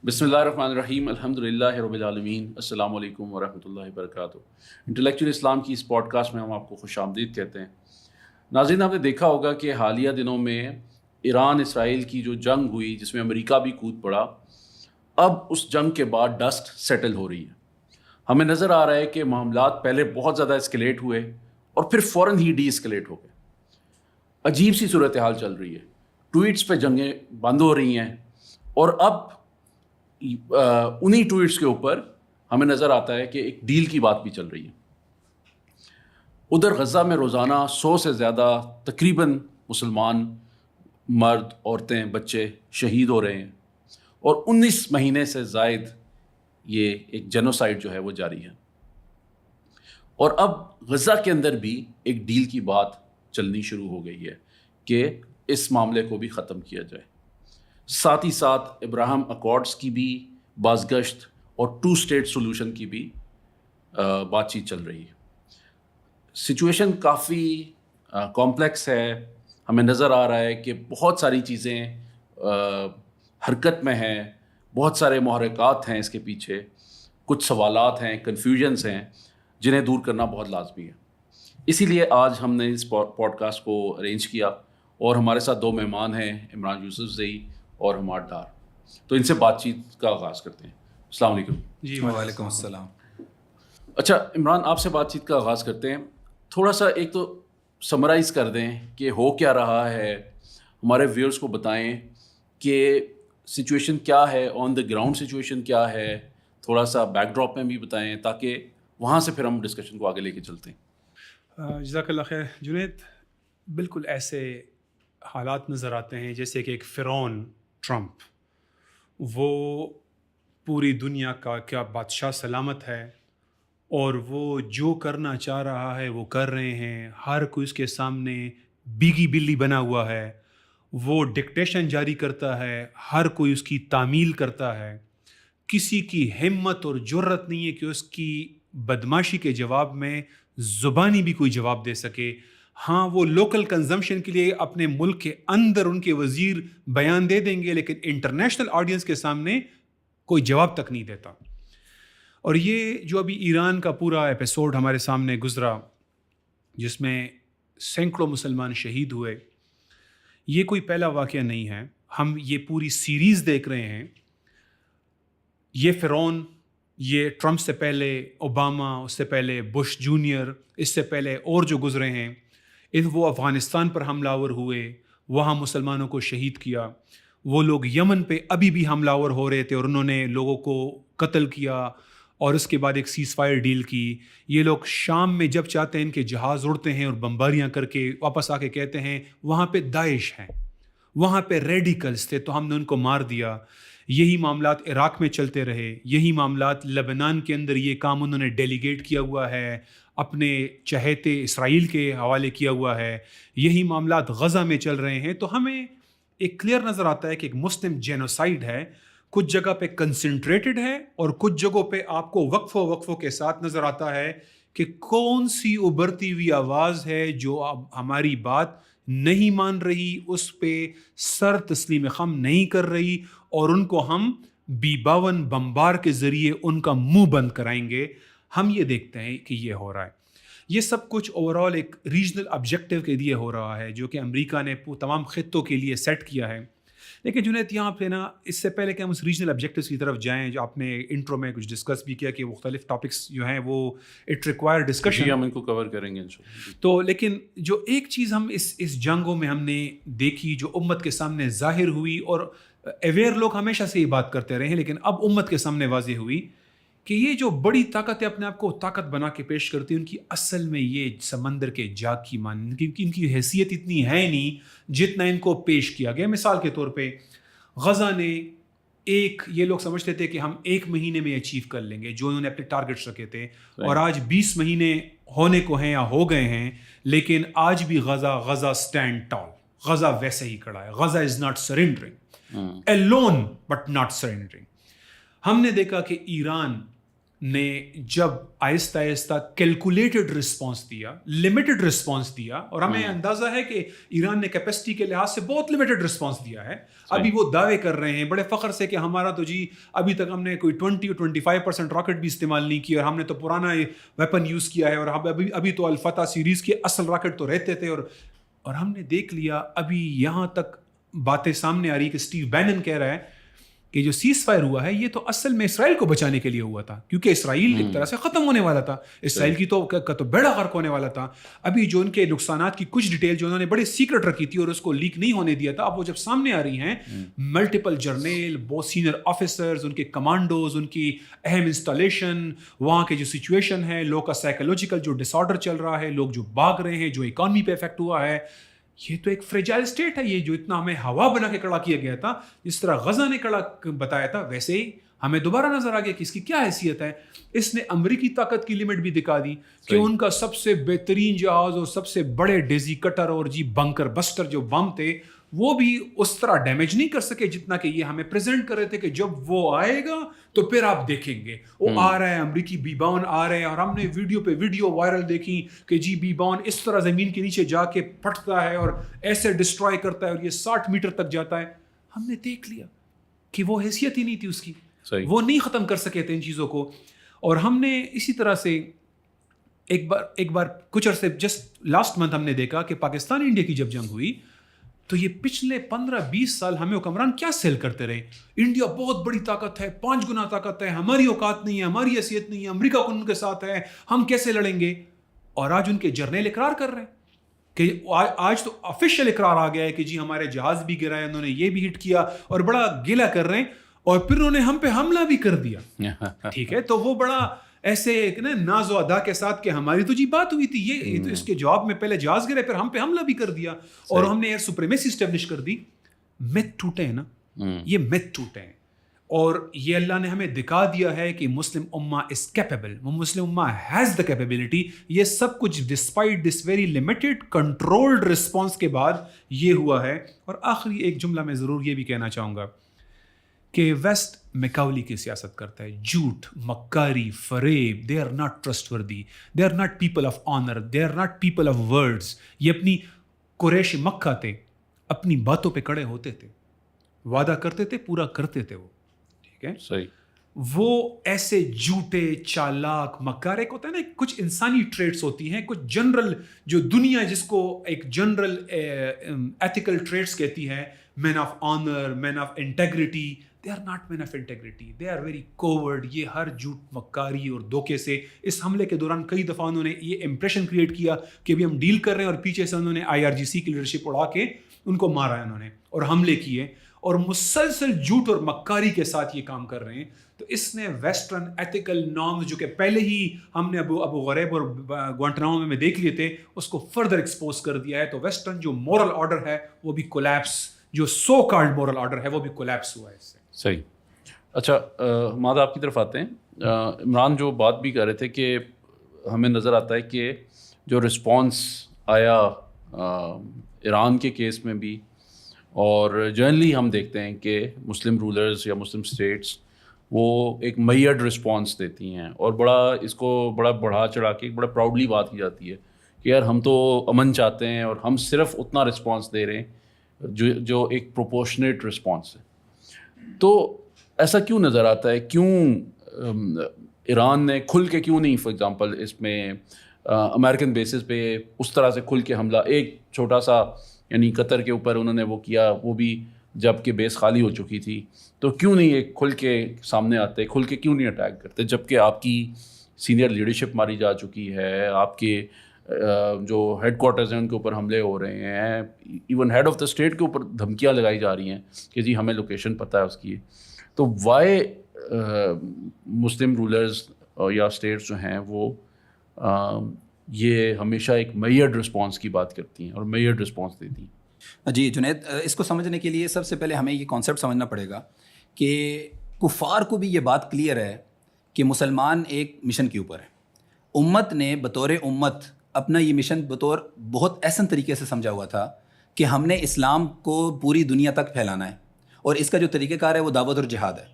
بسم اللہ الرحمن الرحیم، الحمدللہ رب العالمین، السلام علیکم ورحمۃ اللہ وبرکاتہ۔ انٹلیکچوئل اسلام کی اس پوڈ کاسٹ میں ہم آپ کو خوش آمدید کہتے ہیں۔ ناظرین، آپ نے دیکھا ہوگا کہ حالیہ دنوں میں ایران اسرائیل کی جو جنگ ہوئی، جس میں امریکہ بھی کود پڑا، اب اس جنگ کے بعد ڈسٹ سیٹل ہو رہی ہے۔ ہمیں نظر آ رہا ہے کہ معاملات پہلے بہت زیادہ اسکلیٹ ہوئے اور پھر فوراً ہی ڈی اسکلیٹ ہو گئے۔ عجیب سی صورتحال چل رہی ہے، ٹویٹس پہ جنگیں بند ہو رہی ہیں، اور اب انہی ٹویٹس کے اوپر ہمیں نظر آتا ہے کہ ایک ڈیل کی بات بھی چل رہی ہے۔ ادھر غزہ میں روزانہ 100 سے زیادہ تقریباً مسلمان مرد، عورتیں، بچے شہید ہو رہے ہیں، اور 19 مہینے سے زائد یہ ایک جینوسائیڈ جو ہے وہ جاری ہے۔ اور اب غزہ کے اندر بھی ایک ڈیل کی بات چلنی شروع ہو گئی ہے کہ اس معاملے کو بھی ختم کیا جائے۔ ساتھ ہی ساتھ ابراہم اکارڈز کی بھی بازگشت اور 2 اسٹیٹ سولوشن کی بھی بات چیت چل رہی ہے۔ سچویشن کافی کمپلیکس ہے۔ ہمیں نظر آ رہا ہے کہ بہت ساری چیزیں حرکت میں ہیں، بہت سارے محرکات ہیں اس کے پیچھے، کچھ سوالات ہیں، کنفیوژنس ہیں، جنہیں دور کرنا بہت لازمی ہے۔ اسی لیے آج ہم نے اس پوڈ کاسٹ کو ارینج کیا، اور ہمارے ساتھ 2 مہمان ہیں، عمران یوسف زئی اور حماد ڈار۔ تو ان سے بات چیت کا آغاز کرتے ہیں۔ السلام علیکم۔ جی وعلیکم السلام۔ اچھا عمران، آپ سے بات چیت کا آغاز کرتے ہیں۔ تھوڑا سا ایک تو سمرائز کر دیں کہ ہو کیا رہا ہے، ہمارے ویورز کو بتائیں کہ سچویشن کیا ہے، آن دا گراؤنڈ سچویشن کیا ہے، تھوڑا سا بیک ڈراپ میں بھی بتائیں تاکہ وہاں سے پھر ہم ڈسکشن کو آگے لے کے چلتے ہیں۔ جزاک اللہ خیر جنید۔ بالکل ایسے حالات نظر آتے ہیں جیسے کہ ایک فرعون ٹرمپ، وہ پوری دنیا کا کیا بادشاہ سلامت ہے، اور وہ جو کرنا چاہ رہا ہے وہ کر رہے ہیں، ہر کوئی اس کے سامنے بیگی بلی بنا ہوا ہے، وہ ڈکٹیشن جاری کرتا ہے، ہر کوئی اس کی تعمیل کرتا ہے، کسی کی ہمت اور جرت نہیں ہے کہ اس کی بدماشی کے جواب میں زبانی بھی کوئی جواب دے سکے۔ ہاں، وہ لوکل کنزمپشن کے لیے اپنے ملک کے اندر ان کے وزیر بیان دے دیں گے، لیکن انٹرنیشنل آڈینس کے سامنے کوئی جواب تک نہیں دیتا۔ اور یہ جو ابھی ایران کا پورا ایپیسوڈ ہمارے سامنے گزرا، جس میں سینکڑوں مسلمان شہید ہوئے، یہ کوئی پہلا واقعہ نہیں ہے۔ ہم یہ پوری سیریز دیکھ رہے ہیں۔ یہ فرعون، یہ ٹرمپ سے پہلے اوباما، اس سے پہلے بش جونیئر، اس سے پہلے اور جو گزرے ہیں، وہ افغانستان پر حملہ آور ہوئے، وہاں مسلمانوں کو شہید کیا۔ وہ لوگ یمن پہ ابھی بھی حملہ آور ہو رہے تھے اور انہوں نے لوگوں کو قتل کیا، اور اس کے بعد ایک سیز فائر ڈیل کی۔ یہ لوگ شام میں جب چاہتے ہیں ان کے جہاز اڑتے ہیں اور بمباریاں کر کے واپس آ کے کہتے ہیں وہاں پہ داعش ہیں، وہاں پہ ریڈیکلز تھے تو ہم نے ان کو مار دیا۔ یہی معاملات عراق میں چلتے رہے، یہی معاملات لبنان کے اندر، یہ کام انہوں نے ڈیلیگیٹ کیا ہوا ہے، اپنے چہیتے اسرائیل کے حوالے کیا ہوا ہے۔ یہی معاملات غزہ میں چل رہے ہیں۔ تو ہمیں ایک کلیئر نظر آتا ہے کہ ایک مسلم جینوسائیڈ ہے، کچھ جگہ پہ کنسنٹریٹڈ ہے، اور کچھ جگہوں پہ آپ کو وقفوں کے ساتھ نظر آتا ہے کہ کون سی ابھرتی ہوئی آواز ہے جو اب ہماری بات نہیں مان رہی، اس پہ سر تسلیم خم نہیں کر رہی، اور ان کو ہم B-52 بمبار کے ذریعے ان کا منہ بند کرائیں گے۔ ہم یہ دیکھتے ہیں کہ یہ ہو رہا ہے۔ یہ سب کچھ اوورال ایک ریجنل آبجیکٹیو کے لیے ہو رہا ہے، جو کہ امریکہ نے تمام خطوں کے لیے سیٹ کیا ہے۔ لیکن جنید، یہاں پہ نا، اس سے پہلے کہ ہم اس ریجنل آبجیکٹیوز کی طرف جائیں، جو آپ نے انٹرو میں کچھ ڈسکس بھی کیا کہ مختلف ٹاپکس جو ہیں وہ اٹ ریکوائر ڈسکشن، جی ہم ان کو کور کریں گے انشاءاللہ۔ تو لیکن جو ایک چیز ہم اس جنگوں میں ہم نے دیکھی، جو امت کے سامنے ظاہر ہوئی، اور اویئر لوگ ہمیشہ سے یہ بات کرتے رہے ہیں، لیکن اب امت کے سامنے واضح ہوئی کہ یہ جو بڑی طاقتیں اپنے آپ کو طاقت بنا کے پیش کرتی ہیں، ان کی اصل میں یہ سمندر کے جاگ کی مان، کیونکہ ان کی حیثیت اتنی ہے نہیں جتنا ان کو پیش کیا گیا۔ مثال کے طور پہ غزہ نے یہ لوگ سمجھتے تھے کہ ہم 1 مہینے میں اچیو کر لیں گے جو انہوں نے اپنے ٹارگٹس رکھے تھے، اور آج 20 مہینے ہونے کو ہیں یا ہو گئے ہیں، لیکن آج بھی غزہ اسٹینڈ ٹال، غزہ ویسے ہی کھڑا ہے۔ Gaza is not surrendering alone but not surrendering۔ ہم نے دیکھا کہ ایران نے جب آہستہ آہستہ کیلکولیٹڈ رسپانس دیا, لمیٹڈ رسپانس دیا, اور ہمیں اندازہ ہے کہ ایران نے کیپیسٹی کے لحاظ سے بہت لمیٹڈ رسپانس دیا ہے. ابھی وہ دعوے کر رہے ہیں بڑے فخر سے کہ ہمارا تو جی ابھی تک ہم نے کوئی 20-25% راکٹ بھی استعمال نہیں کیا, اور ہم نے تو پرانا ویپن یوز کیا ہے, اور ابھی تو الفتح سیریز کے اصل راکٹ تو رہتے تھے. اور ہم نے دیکھ لیا ابھی یہاں تک باتیں سامنے آ رہی کہ اسٹیو بینن کہہ رہا ہے کہ جو سیز فائر ہوا ہے یہ تو اصل میں اسرائیل کو بچانے کے لیے ہوا تھا, کیونکہ اسرائیل ایک طرح سے ختم ہونے والا تھا, اسرائیل کی تو بیڑا غرق ہونے والا تھا. ابھی جو ان کے نقصانات کی کچھ ڈیٹیل جو انہوں نے بڑے سیکرٹ رکھی تھی اور اس کو لیک نہیں ہونے دیا تھا, اب وہ جب سامنے آ رہی ہیں, ملٹیپل جرنیل, بہت سینئر آفیسرز, ان کے کمانڈوز, ان کی اہم انسٹالیشن, وہاں کے جو سچویشن ہے, لوگ کا سائیکولوجیکل جو ڈس آرڈر چل رہا ہے, لوگ جو بھاگ رہے ہیں, جو اکانومی پہ افیکٹ ہوا ہے, یہ تو ایک فریجائل اسٹیٹ ہے. یہ جو اتنا ہمیں ہوا بنا کے کھڑا کیا گیا تھا, جس طرح غزہ نے کھڑا بتایا تھا, ویسے ہی ہمیں دوبارہ نظر آ گیا کہ اس کی کیا حیثیت ہے. اس نے امریکی طاقت کی لمٹ بھی دکھا دی کہ ان کا سب سے بہترین جہاز اور سب سے بڑے ڈیزی کٹر اور بنکر بسٹر جو بم تھے وہ بھی اس طرح ڈیمیج نہیں کر سکے جتنا کہ یہ ہمیں پریزنٹ کر رہے تھے کہ جب وہ آئے گا تو پھر آپ دیکھیں گے وہ آ رہا ہے, امریکی B-52 آ رہے ہیں. اور ہم نے ویڈیو پہ ویڈیو وائرل دیکھی کہ جی B-52 اس طرح زمین کے نیچے جا کے پھٹتا ہے اور ایسے ڈسٹروائے کرتا ہے اور یہ 60 میٹر تک جاتا ہے. ہم نے دیکھ لیا کہ وہ حیثیت ہی نہیں تھی اس کی, وہ نہیں ختم کر سکے تھے ان چیزوں کو. اور ہم نے اسی طرح سے ایک بار کچھ عرصے جسٹ لاسٹ منتھ ہم نے دیکھا کہ پاکستان انڈیا کی جب جنگ ہوئی تو یہ پچھلے 15-20 سال ہمیں حکمران کیا سیل کرتے رہے, انڈیا بہت بڑی طاقت ہے, 5 گنا طاقت ہے, ہماری اوقات نہیں ہے, ہماری حیثیت نہیں ہے, امریکہ ان کے ساتھ ہے, ہم کیسے لڑیں گے. اور آج ان کے جرنیل اقرار کر رہے ہیں کہ آج تو آفیشیل اقرار آ گیا ہے کہ جی ہمارے جہاز بھی گرا ہے, انہوں نے یہ بھی ہٹ کیا, اور بڑا گیلا کر رہے ہیں, اور پھر انہوں نے ہم پہ حملہ بھی کر دیا. ٹھیک ہے, تو وہ بڑا ایسے ناز و ادا کے ساتھ کہ ہماری تو جی بات ہوئی تھی, یہ تو اس کے جواب میں پہلے جہاز گرے پھر ہم پہ حملہ بھی کر دیا, اور ہم نے ایئر سپریمیسی اسٹیبلش کر دی. میتھ ٹوٹے ہیں نا, یہ میتھ ٹوٹے ہیں, اور یہ اللہ نے ہمیں دکھا دیا ہے کہ مسلم امہ از کیپیبل, مسلم امہ ہیز دا کیپیبلٹی. یہ سب کچھ despite this very limited controlled response کے بعد یہ ہوا ہے. اور آخری ایک جملہ میں ضرور یہ بھی کہنا چاہوں گا کہ ویسٹ میکاولی کی سیاست کرتا ہے, جھوٹ, مکاری, فریب. دے are not trustworthy, they are not people of honour, they are not people of words. یہ اپنی قریش مکہ تھے, اپنی باتوں پہ کڑے ہوتے تھے, وعدہ کرتے تھے, پورا کرتے تھے. وہ ٹھیک ہے, صحیح. وہ ایسے جھوٹے, چالاک, مکار, ایک ہوتا ہے نا کچھ انسانی ٹریٹس ہوتی ہیں, کچھ جنرل جو دنیا جس کو ایک جنرل ایتھیکل ٹریٹس کہتی ہے, man of honour, man of integrity. They are not men of integrity. They are very coward. یہ ہر جھوٹ, مکاری اور دھوکے سے اس حملے کے دوران کئی دفعہ انہوں نے یہ امپریشن کریٹ کیا کہ ابھی ہم ڈیل کر رہے ہیں, اور پیچھے سے انہوں نے IRGC کی لیڈرشپ اڑا کے ان کو مارا ہے انہوں نے, اور حملے کیے, اور مسلسل جھوٹ اور مکاری کے ساتھ یہ کام کر رہے ہیں. تو اس نے ویسٹرن ایتھیکل نارمز جو کہ پہلے ہی ہم نے ابو غریب اور گوانٹنامو میں دیکھ لیے تھے, اس کو فردر ایکسپوز کر دیا ہے. تو ویسٹرن جو مورل آرڈر ہے وہ بھی کولیپس, جو سو کالڈ مورل آرڈر ہے وہ بھی کولیپس ہوا ہے اس سے. صحیح. اچھا مادہ آپ کی طرف آتے ہیں. عمران جو بات بھی کر رہے تھے کہ ہمیں نظر آتا ہے کہ جو رسپانس آیا ایران کے کیس میں بھی, اور جنرلی ہم دیکھتے ہیں کہ مسلم رولرز یا مسلم اسٹیٹس وہ ایک میڈ رسپانس دیتی ہیں, اور بڑا اس کو بڑا بڑھا چڑھا کے بڑا پراؤڈلی بات کی جاتی ہے کہ یار ہم تو امن چاہتے ہیں اور ہم صرف اتنا رسپانس دے رہے ہیں جو ایک پروپورشنیٹ رسپانس ہے. تو ایسا کیوں نظر آتا ہے, کیوں ایران نے کھل کے کیوں نہیں, فار ایگزامپل اس میں امریکن بیسس پہ اس طرح سے کھل کے حملہ, ایک چھوٹا سا یعنی قطر کے اوپر انہوں نے وہ کیا, وہ بھی جب کہ بیس خالی ہو چکی تھی, تو کیوں نہیں ایک کھل کے سامنے آتے, کھل کے کیوں نہیں اٹیک کرتے, جب کہ آپ کی سینئر لیڈرشپ ماری جا چکی ہے, آپ کے جو ہیڈ کوارٹرز ہیں ان کے اوپر حملے ہو رہے ہیں, even head of the state کے اوپر دھمکیاں لگائی جا رہی ہیں کہ جی ہمیں لوکیشن پتہ ہے اس کی. تو وائی مسلم رولرز یا اسٹیٹس جو ہیں وہ یہ ہمیشہ ایک میڈ رسپانس کی بات کرتی ہیں اور میڈ رسپانس دیتی ہیں؟ جی جنید, اس کو سمجھنے کے لیے سب سے پہلے ہمیں یہ کانسیپٹ سمجھنا پڑے گا کہ کفار کو بھی یہ بات کلیئر ہے کہ مسلمان ایک مشن کے اوپر ہے. امت نے بطور امت اپنا یہ مشن بطور بہت احسن طریقے سے سمجھا ہوا تھا کہ ہم نے اسلام کو پوری دنیا تک پھیلانا ہے, اور اس کا جو طریقہ کار ہے وہ دعوت اور جہاد ہے.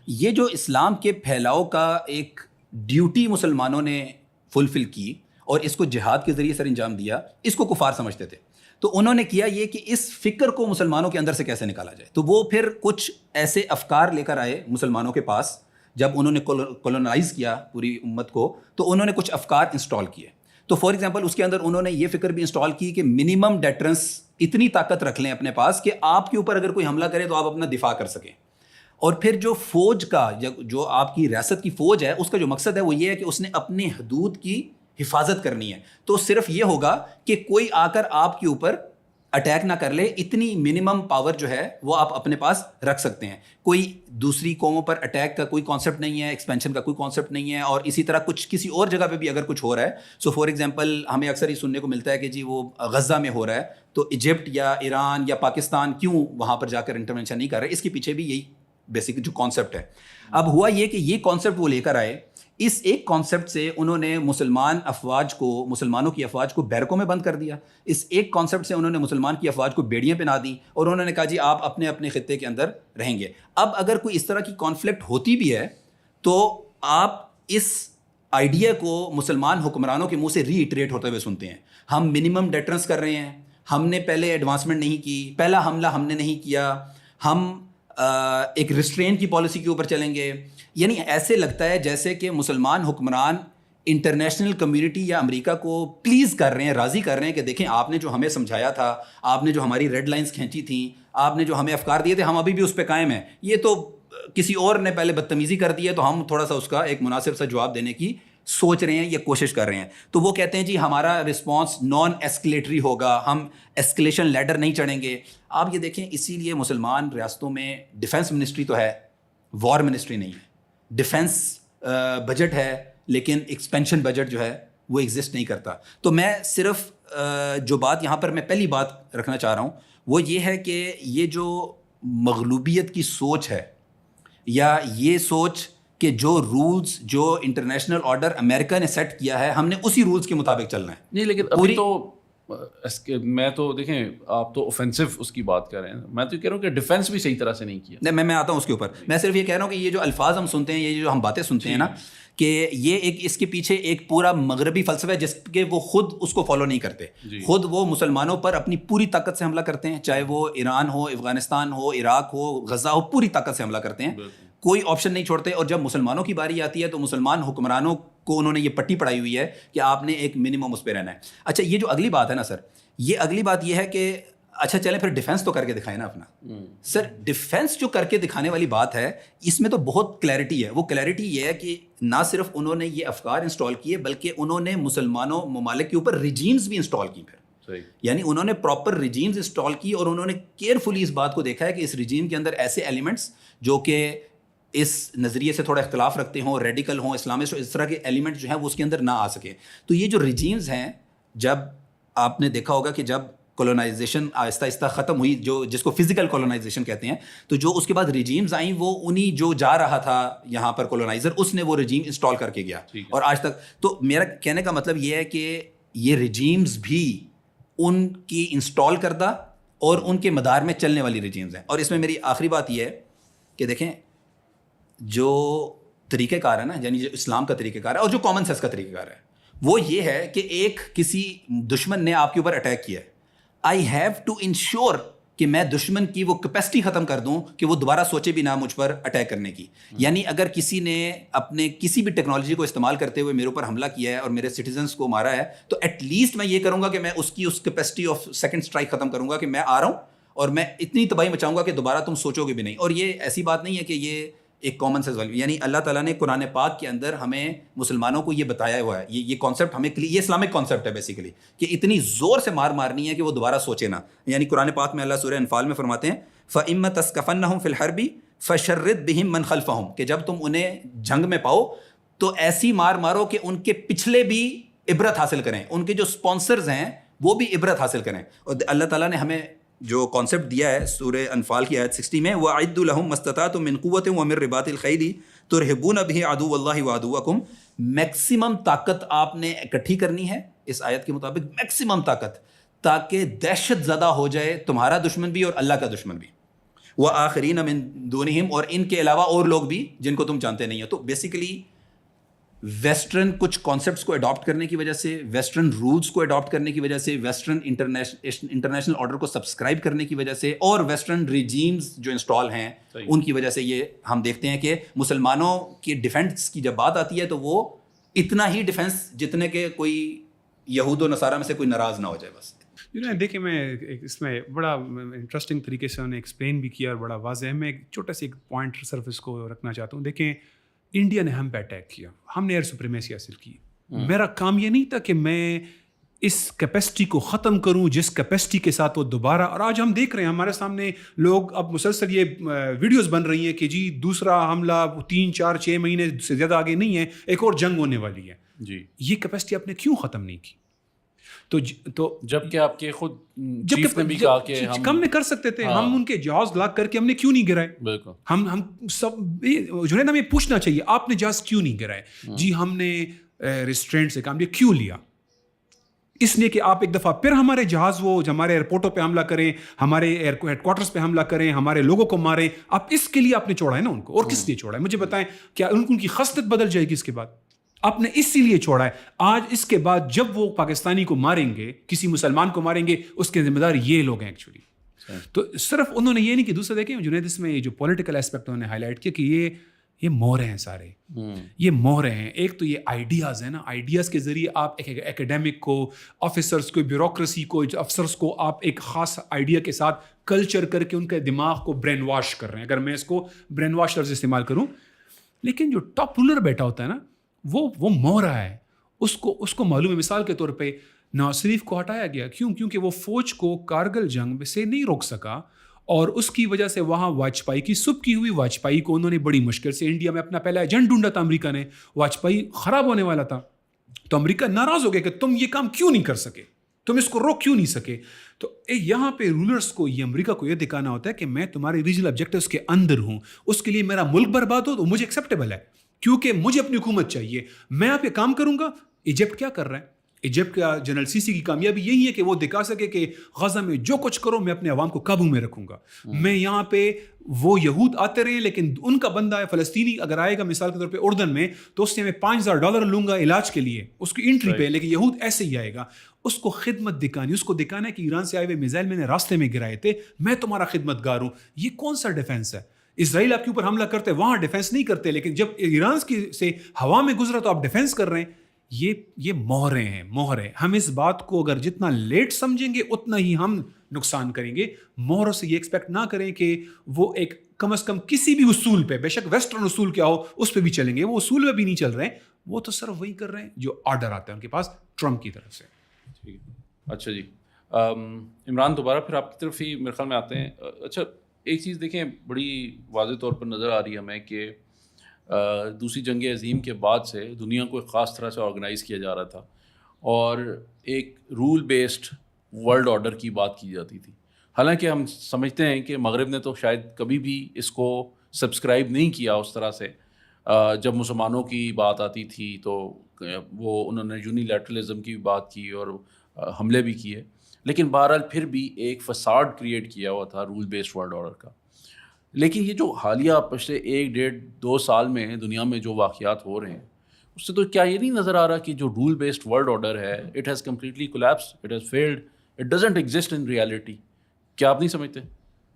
یہ جو اسلام کے پھیلاؤ کا ایک ڈیوٹی مسلمانوں نے فلفل کی اور اس کو جہاد کے ذریعے سر انجام دیا، اس کو کفار سمجھتے تھے. تو انہوں نے کیا یہ کہ اس فکر کو مسلمانوں کے اندر سے کیسے نکالا جائے. تو وہ پھر کچھ ایسے افکار لے کر آئے مسلمانوں کے پاس. جب انہوں نے کولونائز کیا پوری امت کو تو انہوں نے کچھ افکار انسٹال کیے. تو فار ایگزامپل اس کے اندر انہوں نے یہ فکر بھی انسٹال کی کہ منیمم ڈیٹرنس، اتنی طاقت رکھ لیں اپنے پاس کہ آپ کے اوپر اگر کوئی حملہ کرے تو آپ اپنا دفاع کر سکیں. اور پھر جو فوج کا، جو آپ کی ریاست کی فوج ہے، اس کا جو مقصد ہے وہ یہ ہے کہ اس نے اپنی حدود کی حفاظت کرنی ہے. تو صرف یہ ہوگا کہ کوئی آ کر آپ کے اوپر اٹیک نہ کر لے، اتنی منیمم پاور جو ہے وہ آپ اپنے پاس رکھ سکتے ہیں. کوئی دوسری قوموں پر اٹیک کا کوئی کانسیپٹ نہیں ہے، ایکسپینشن کا کوئی کانسیپٹ نہیں ہے. اور اسی طرح کچھ کسی اور جگہ پہ بھی اگر کچھ ہو رہا ہے، سو فار ایگزامپل ہمیں اکثر یہ سننے کو ملتا ہے کہ جی وہ غزہ میں ہو رہا ہے تو ایجپٹ یا ایران یا پاکستان کیوں وہاں پر جا کر انٹرونشن نہیں کر رہے. اس کے پیچھے بھی یہی بیسک جو کانسیپٹ ہے. اب ہوا یہ کہ یہ کانسیپٹ وہ لے کر آئے. اس ایک کانسیپٹ سے انہوں نے مسلمانوں کی افواج کو بیرکوں میں بند کر دیا. اس ایک کانسیپٹ سے انہوں نے مسلمان کی افواج کو بیڑیاں پہنا دیں اور انہوں نے کہا جی آپ اپنے اپنے خطے کے اندر رہیں گے. اب اگر کوئی اس طرح کی کانفلکٹ ہوتی بھی ہے تو آپ اس آئیڈیا کو مسلمان حکمرانوں کے منہ سے ری ایٹریٹ ہوتے ہوئے سنتے ہیں. ہم منیمم ڈیٹرنس کر رہے ہیں، ہم نے پہلے ایڈوانسمنٹ نہیں کی، پہلا حملہ ہم نے نہیں کیا، ہم ایک ریسٹرین کی پالیسی کے اوپر چلیں گے. یعنی ایسے لگتا ہے جیسے کہ مسلمان حکمران انٹرنیشنل کمیونٹی یا امریکہ کو پلیز کر رہے ہیں، راضی کر رہے ہیں کہ دیکھیں آپ نے جو ہمیں سمجھایا تھا، آپ نے جو ہماری ریڈ لائنز کھینچی تھیں، آپ نے جو ہمیں افکار دیے تھے، ہم ابھی بھی اس پہ قائم ہیں. یہ تو کسی اور نے پہلے بدتمیزی کر دی ہے تو ہم تھوڑا سا اس کا ایک مناسب سا جواب دینے کی سوچ رہے ہیں یا کوشش کر رہے ہیں. تو وہ کہتے ہیں جی ہمارا رسپانس نان ایسکلیٹری ہوگا، ہم ایسکلیشن لیڈر نہیں چڑھیں گے. آپ یہ دیکھیں اسی لیے مسلمان ریاستوں میں ڈیفنس منسٹری تو ہے، وار منسٹری نہیں ہے. ڈیفنس بجٹ ہے لیکن ایکسپینشن بجٹ جو ہے وہ ایگزسٹ نہیں کرتا. تو میں صرف جو بات یہاں پر میں پہلی بات رکھنا چاہ رہا ہوں وہ یہ ہے کہ یہ جو مغلوبیت کی سوچ ہے یا یہ سوچ کہ جو رولز، جو انٹرنیشنل آرڈر امریکہ نے سیٹ کیا ہے ہم نے اسی رولز کے مطابق چلنا ہے. نہیں لیکن ابھی تو میں تو دیکھیں آپ تو اوفینسو اس کی بات کر رہے ہیں، میں تو کہہ رہا ہوں کہ ڈیفینس بھی صحیح طرح سے نہیں کیا. میں آتا ہوں اس کے اوپر. میں صرف یہ کہہ رہا ہوں کہ یہ جو الفاظ ہم سنتے ہیں، یہ جو ہم باتیں سنتے ہیں نا، کہ یہ ایک اس کے پیچھے ایک پورا مغربی فلسفہ ہے جس کے وہ خود اس کو فالو نہیں کرتے. خود وہ مسلمانوں پر اپنی پوری طاقت سے حملہ کرتے ہیں، چاہے وہ ایران ہو، افغانستان ہو، عراق ہو، غزہ ہو، پوری طاقت سے حملہ کرتے ہیں، کوئی آپشن نہیں چھوڑتے. اور جب مسلمانوں کی باری آتی ہے تو مسلمان حکمرانوں کو انہوں نے یہ پٹی پڑھائی ہوئی ہے کہ آپ نے ایک منیمم اس پہ رہنا ہے. اچھا یہ جو اگلی بات ہے نا سر، یہ اگلی بات یہ ہے کہ اچھا چلیں پھر ڈیفینس تو کر کے دکھائیں نا اپنا. سر ڈیفینس جو کر کے دکھانے والی بات ہے اس میں تو بہت کلیئرٹی ہے. وہ کلیئرٹی یہ ہے کہ نہ صرف انہوں نے یہ افکار انسٹال کیے بلکہ انہوں نے مسلمانوں ممالک کے اوپر ریجیمز بھی انسٹال کی. پھر یعنی انہوں نے پراپر ریجیمز انسٹال کی اور انہوں نے کیئرفلی اس بات کو دیکھا ہے کہ اس ریجیم کے اندر ایسے ایلیمنٹس جو کہ اس نظریے سے تھوڑا اختلاف رکھتے ہوں، ریڈیکل ہوں، اسلامسٹ، اس طرح کے ایلیمنٹ جو ہیں وہ اس کے اندر نہ آ سکے. تو یہ جو ریجیمز ہیں، جب آپ نے دیکھا ہوگا کہ جب کولونائزیشن آہستہ آہستہ ختم ہوئی، جو جس کو فزیکل کولونائزیشن کہتے ہیں، تو جو اس کے بعد ریجیمز آئیں وہ انہی جو جا رہا تھا یہاں پر کولونائزر، اس نے وہ ریجیم انسٹال کر کے گیا اور آج تک. تو میرا کہنے کا مطلب یہ ہے کہ یہ ریجیمز بھی ان کی انسٹال کردہ اور ان کے مدار میں چلنے والی ریجیمز ہیں. اور اس میں میری آخری بات یہ ہے کہ دیکھیں جو طریقہ کار ہے نا، یعنی جو اسلام کا طریقہ کار ہے اور جو کامن سینس کا طریقہ کار ہے، وہ یہ ہے کہ ایک کسی دشمن نے آپ کے اوپر اٹیک کیا ہے، آئی ہیو ٹو انشور کہ میں دشمن کی وہ کیپیسٹی ختم کر دوں کہ وہ دوبارہ سوچے بھی نہ مجھ پر اٹیک کرنے کی. یعنی اگر کسی نے اپنے کسی بھی ٹیکنالوجی کو استعمال کرتے ہوئے میرے اوپر حملہ کیا ہے اور میرے سٹیزنس کو مارا ہے، تو ایٹ لیسٹ میں یہ کروں گا کہ میں اس کیپیسٹی آف سیکنڈ اسٹرائک ختم کروں گا کہ میں آ رہا ہوں اور میں اتنی تباہی مچاؤں گا کہ دوبارہ تم سوچو گے بھی نہیں. اور یہ ایسی بات نہیں ہے کہ یہ ایک کامن سینس والی، یعنی اللہ تعالیٰ نے قرآن پاک کے اندر ہمیں مسلمانوں کو یہ بتایا ہوا ہے، یہ کانسیپٹ ہمیں، یہ اسلامک کانسیپٹ ہے بیسیکلی، کہ اتنی زور سے مارنی ہے کہ وہ دوبارہ سوچے نہ. یعنی قرآن پاک میں اللہ سورہ انفال میں فرماتے ہیں فَإِمَّا تَسْقَفَنَّهُمْ فِي الْحَرْبِ فَشَرِّدْ بِهِمْ مَنْ خَلْفَهُمْ، کہ جب تم انہیں جنگ میں پاؤ تو ایسی مارو کہ ان کے پچھلے بھی عبرت حاصل کریں، ان کے جو اسپانسرز ہیں وہ بھی عبرت حاصل کریں. اور اللہ تعالیٰ نے ہمیں جو کانسیپٹ دیا ہے سورہ انفال کی آیت 60 میں، وَأَعِدُّوا لَهُم مَا اسْتَطَعْتُم مِّن قُوَّةٍ وَمِن رِّبَاطِ الْخَيْلِ تُرْهِبُونَ بِهِ عَدُوَّ اللَّهِ وَعَدُوَّكُمْ. میکسیمم طاقت آپ نے اکٹھی کرنی ہے اس آیت کے مطابق، میکسیمم طاقت، تاکہ دہشت زدہ ہو جائے تمہارا دشمن بھی اور اللہ کا دشمن بھی. وَآخَرِينَ مِن دُونِهِمْ، اور ان کے علاوہ اور لوگ بھی جن کو تم جانتے نہیں ہو. تو بیسیکلی ویسٹرن کچھ کانسیپٹس کو اڈاپٹ کرنے کی وجہ سے, ویسٹرن رولس کو اڈاپٹ کرنے کی وجہ سے, ویسٹرن انٹرنیشنل آرڈر کو سبسکرائب کرنے کی وجہ سے, اور ویسٹرن ریجیمز جو انسٹال ہیں ان کی وجہ سے یہ ہم دیکھتے ہیں کہ مسلمانوں کی ڈیفینس کی جب بات آتی ہے تو وہ اتنا ہی ڈیفینس جتنے کہ کوئی یہود و نصارہ میں سے کوئی ناراض نہ ہو جائے بس. دیکھیں میں اس میں بڑا انٹرسٹنگ طریقے سے انہوں نے ایکسپلین بھی کیا اور بڑا واضح ہے. میں ایک چھوٹا سا ایک پوائنٹ صرف اس کو رکھنا چاہتا ہوں. دیکھیں انڈیا نے ہم پہ اٹیک کیا, ہم نے ایئر سپریمیسی حاصل کی. میرا کام یہ نہیں تھا کہ میں اس کیپیسٹی کو ختم کروں جس کیپیسٹی کے ساتھ وہ دوبارہ, اور آج ہم دیکھ رہے ہیں ہمارے سامنے لوگ اب مسلسل یہ ویڈیوز بن رہی ہیں کہ جی دوسرا حملہ 3 4 6 مہینے سے زیادہ آگے نہیں ہے, ایک اور جنگ ہونے والی ہے. جی یہ کیپیسٹی آپ نے کیوں ختم نہیں کی؟ تو جب کہ آپ کے خود چیف نے بھی کہا کہ ہم نے کر سکتے تھے, ہم ان کے جہاز لاگ کر کے ہم نے کیوں نہیں گرائے؟ بالکل ہم سب جنید ہمیں پوچھنا چاہیے آپ نے جہاز کیوں نہیں گرائے؟ جی ہم نے ریسٹرینٹ سے کام لیا. کیوں لیا؟ اس لیے کہ آپ ایک دفعہ پھر ہمارے جہاز وہ ہمارے ایئرپورٹوں پہ حملہ کریں, ہمارے ہیڈ کوارٹرز پہ حملہ کریں, ہمارے لوگوں کو ماریں. آپ اس کے لیے آپ نے چھوڑا ہے نا ان کو, اور کس لیے چھوڑا ہے مجھے بتائیں. کیا ان کی خصلت بدل جائے گی اس کے بعد؟ آپ نے اسی لیے چھوڑا ہے. آج اس کے بعد جب وہ پاکستانی کو ماریں گے, کسی مسلمان کو ماریں گے, اس کے ذمہ دار یہ لوگ ہیں ایکچولی. تو صرف انہوں نے یہ نہیں کہ دوسرا دیکھیں جنید اس میں جو پولیٹیکل اسپیکٹ انہوں نے ہائی لائٹ کیا کہ یہ مورے ہیں سارے, یہ مورے ہیں. ایک تو یہ آئیڈیاز ہیں نا, آئیڈیاز کے ذریعے آپ ایک ایکیڈیمک کو, آفیسرس کو, بیوروکریسی کو, افسرس کو آپ ایک خاص آئیڈیا کے ساتھ کلچر کر کے ان کے دماغ کو برین واش کر رہے ہیں, اگر میں اس کو برین واش لفظ استعمال کروں. لیکن جو ٹاپ رولر بیٹھا ہوتا ہے نا وہ مورا ہے, اس کو معلوم ہے. مثال کے طور پہ نواز شریف کو ہٹایا گیا, کیونکہ وہ فوج کو کارگل جنگ سے نہیں روک سکا, اور اس کی وجہ سے وہاں واجپئی کی سب کی ہوئی, واجپئی کو انہوں نے بڑی مشکل سے انڈیا میں اپنا پہلا ایجنٹ ڈھونڈا تھا امریکہ نے, واجپئی خراب ہونے والا تھا. تو امریکہ ناراض ہو گیا کہ تم یہ کام کیوں نہیں کر سکے, تم اس کو روک کیوں نہیں سکے. تو یہاں پہ رولرز کو, یہ امریکہ کو یہ دکھانا ہوتا ہے کہ میں تمہارے ریجنل آبجیکٹیوز کے اندر ہوں, اس کے لیے میرا ملک برباد ہو تو مجھے ایکسیپٹیبل ہے, کیونکہ مجھے اپنی حکومت چاہیے. میں آپ یہ کام کروں گا. ایجپٹ کیا کر رہا ہے؟ ایجپٹ کا جنرل سیسی کی کامیابی یہی ہے کہ وہ دکھا سکے کہ غزہ میں جو کچھ کرو میں اپنے عوام کو قابو میں رکھوں گا. میں یہاں پہ وہ یہود آتے رہے لیکن ان کا بندہ ہے فلسطینی اگر آئے گا مثال کے طور پہ اردن میں, تو اس سے میں $5,000 لوں گا علاج کے لیے اس کی انٹری پہ, لیکن یہود ایسے ہی آئے گا. اس کو خدمت دکھانی, اس کو دکھانا ہے کہ ایران سے آئے ہوئے میزائل میں نے راستے میں گرائے تھے, میں تمہارا خدمت گار ہوں. یہ کون سا ڈیفینس ہے؟ اسرائیل آپ کے اوپر حملہ کرتے وہاں ڈیفینس نہیں کرتے, لیکن جب ایران سے ہوا میں گزرا تو آپ ڈیفینس کر رہے ہیں. یہ مہرے ہیں, مہرے. ہم اس بات کو اگر جتنا لیٹ سمجھیں گے اتنا ہی ہم نقصان کریں گے. مہروں سے یہ ایکسپیکٹ نہ کریں کہ وہ ایک کم از کم کسی بھی اصول پہ, بے شک ویسٹرن اصول کیا ہو اس پہ بھی چلیں گے, وہ اصول پہ بھی نہیں چل رہے ہیں. وہ تو صرف وہی کر رہے ہیں جو آرڈر آتا ہے ان کے پاس ٹرمپ کی طرف سے. اچھا جی, عمران دوبارہ پھر آپ کی طرف ہی میرے خیال میں آتے ہیں. اچھا ایک چیز دیکھیں بڑی واضح طور پر نظر آ رہی ہے ہمیں کہ دوسری جنگ عظیم کے بعد سے دنیا کو ایک خاص طرح سے آرگنائز کیا جا رہا تھا, اور ایک رول بیسڈ ورلڈ آرڈر کی بات کی جاتی تھی. حالانکہ ہم سمجھتے ہیں کہ مغرب نے تو شاید کبھی بھی اس کو سبسکرائب نہیں کیا اس طرح سے. جب مسلمانوں کی بات آتی تھی تو وہ انہوں نے یونیلیٹرلزم کی بات کی اور حملے بھی کیے, لیکن بہرحال پھر بھی ایک فساد کریٹ کیا ہوا تھا رول بیسڈ ورلڈ آرڈر کا. لیکن یہ جو حالیہ پچھلے 1-1.5-2 سال میں دنیا میں جو واقعات ہو رہے ہیں اس سے تو کیا یہ نہیں نظر آ رہا کہ جو رول بیسڈ ورلڈ آرڈر ہے it has completely collapsed, it has failed, it doesn't exist in reality. کیا آپ نہیں سمجھتے؟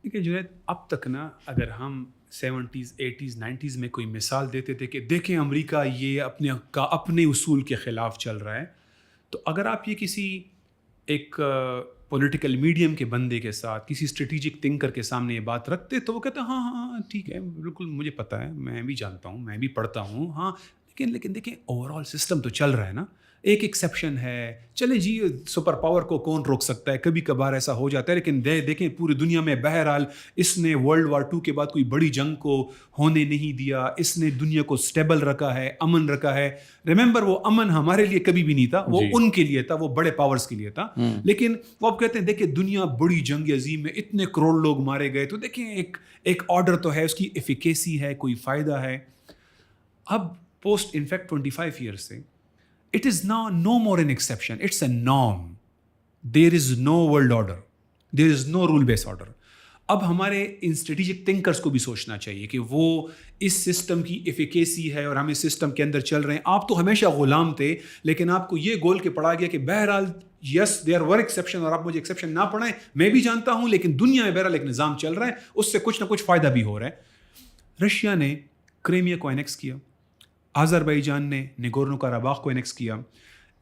دیکھیے جنید, اب تک نا اگر ہم 70s 80s 90s میں کوئی مثال دیتے تھے کہ دیکھیں امریکہ یہ اپنے اصول کے خلاف چل رہا ہے, تو اگر آپ یہ کسی ایک پولیٹیکل میڈیم کے بندے کے ساتھ, کسی اسٹریٹجک تھنکر کے سامنے یہ بات رکھتے تو وہ کہتے ہیں ہاں ٹھیک ہے بالکل مجھے پتہ ہے, میں بھی جانتا ہوں, میں بھی پڑھتا ہوں, ہاں لیکن دیکھیں اوور آل سسٹم تو چل رہا ہے نا. ایک ایکسیپشن ہے, چلے جی سپر پاور کو کون روک سکتا ہے, کبھی کبھار ایسا ہو جاتا ہے, لیکن دیکھیں پوری دنیا میں بہرحال اس نے World War II کے بعد کوئی بڑی جنگ کو ہونے نہیں دیا, اس نے دنیا کو سٹیبل رکھا ہے, امن رکھا ہے. ریممبر وہ امن ہمارے لیے کبھی بھی نہیں تھا, وہ ان کے لیے تھا, وہ بڑے پاورز کے لیے تھا. لیکن وہ اب کہتے ہیں دیکھیں دنیا بڑی جنگ عظیم میں اتنے کروڑ لوگ مارے گئے, تو دیکھیں ایک آرڈر تو ہے, اس کی ایفیکیسی ہے, کوئی فائدہ ہے. اب پوسٹ انفیکٹ 25 ایئرس سے it is now no more an exception, it's a norm. There is no world order, there is no rule based order. اب ہمارے ان اسٹریٹجک تھنکرس کو بھی سوچنا چاہیے کہ وہ اس سسٹم کی ایفیکیسی ہے اور ہم اس سسٹم کے اندر چل رہے ہیں. آپ تو ہمیشہ غلام تھے, لیکن آپ کو یہ گول کے پڑھا گیا کہ بہرحال یس دیر ور ایکسیپشن, اور آپ مجھے ایکسیپشن نہ پڑھائیں, میں بھی جانتا ہوں, لیکن دنیا میں بہرحال ایک نظام چل رہا ہے, اس سے کچھ نہ کچھ فائدہ بھی ہو رہا ہے. رشیا نے کریمیا کو اینیکس کیا, آذربائیجان نے نگورنو کاراباخ کو اینیکس کیا,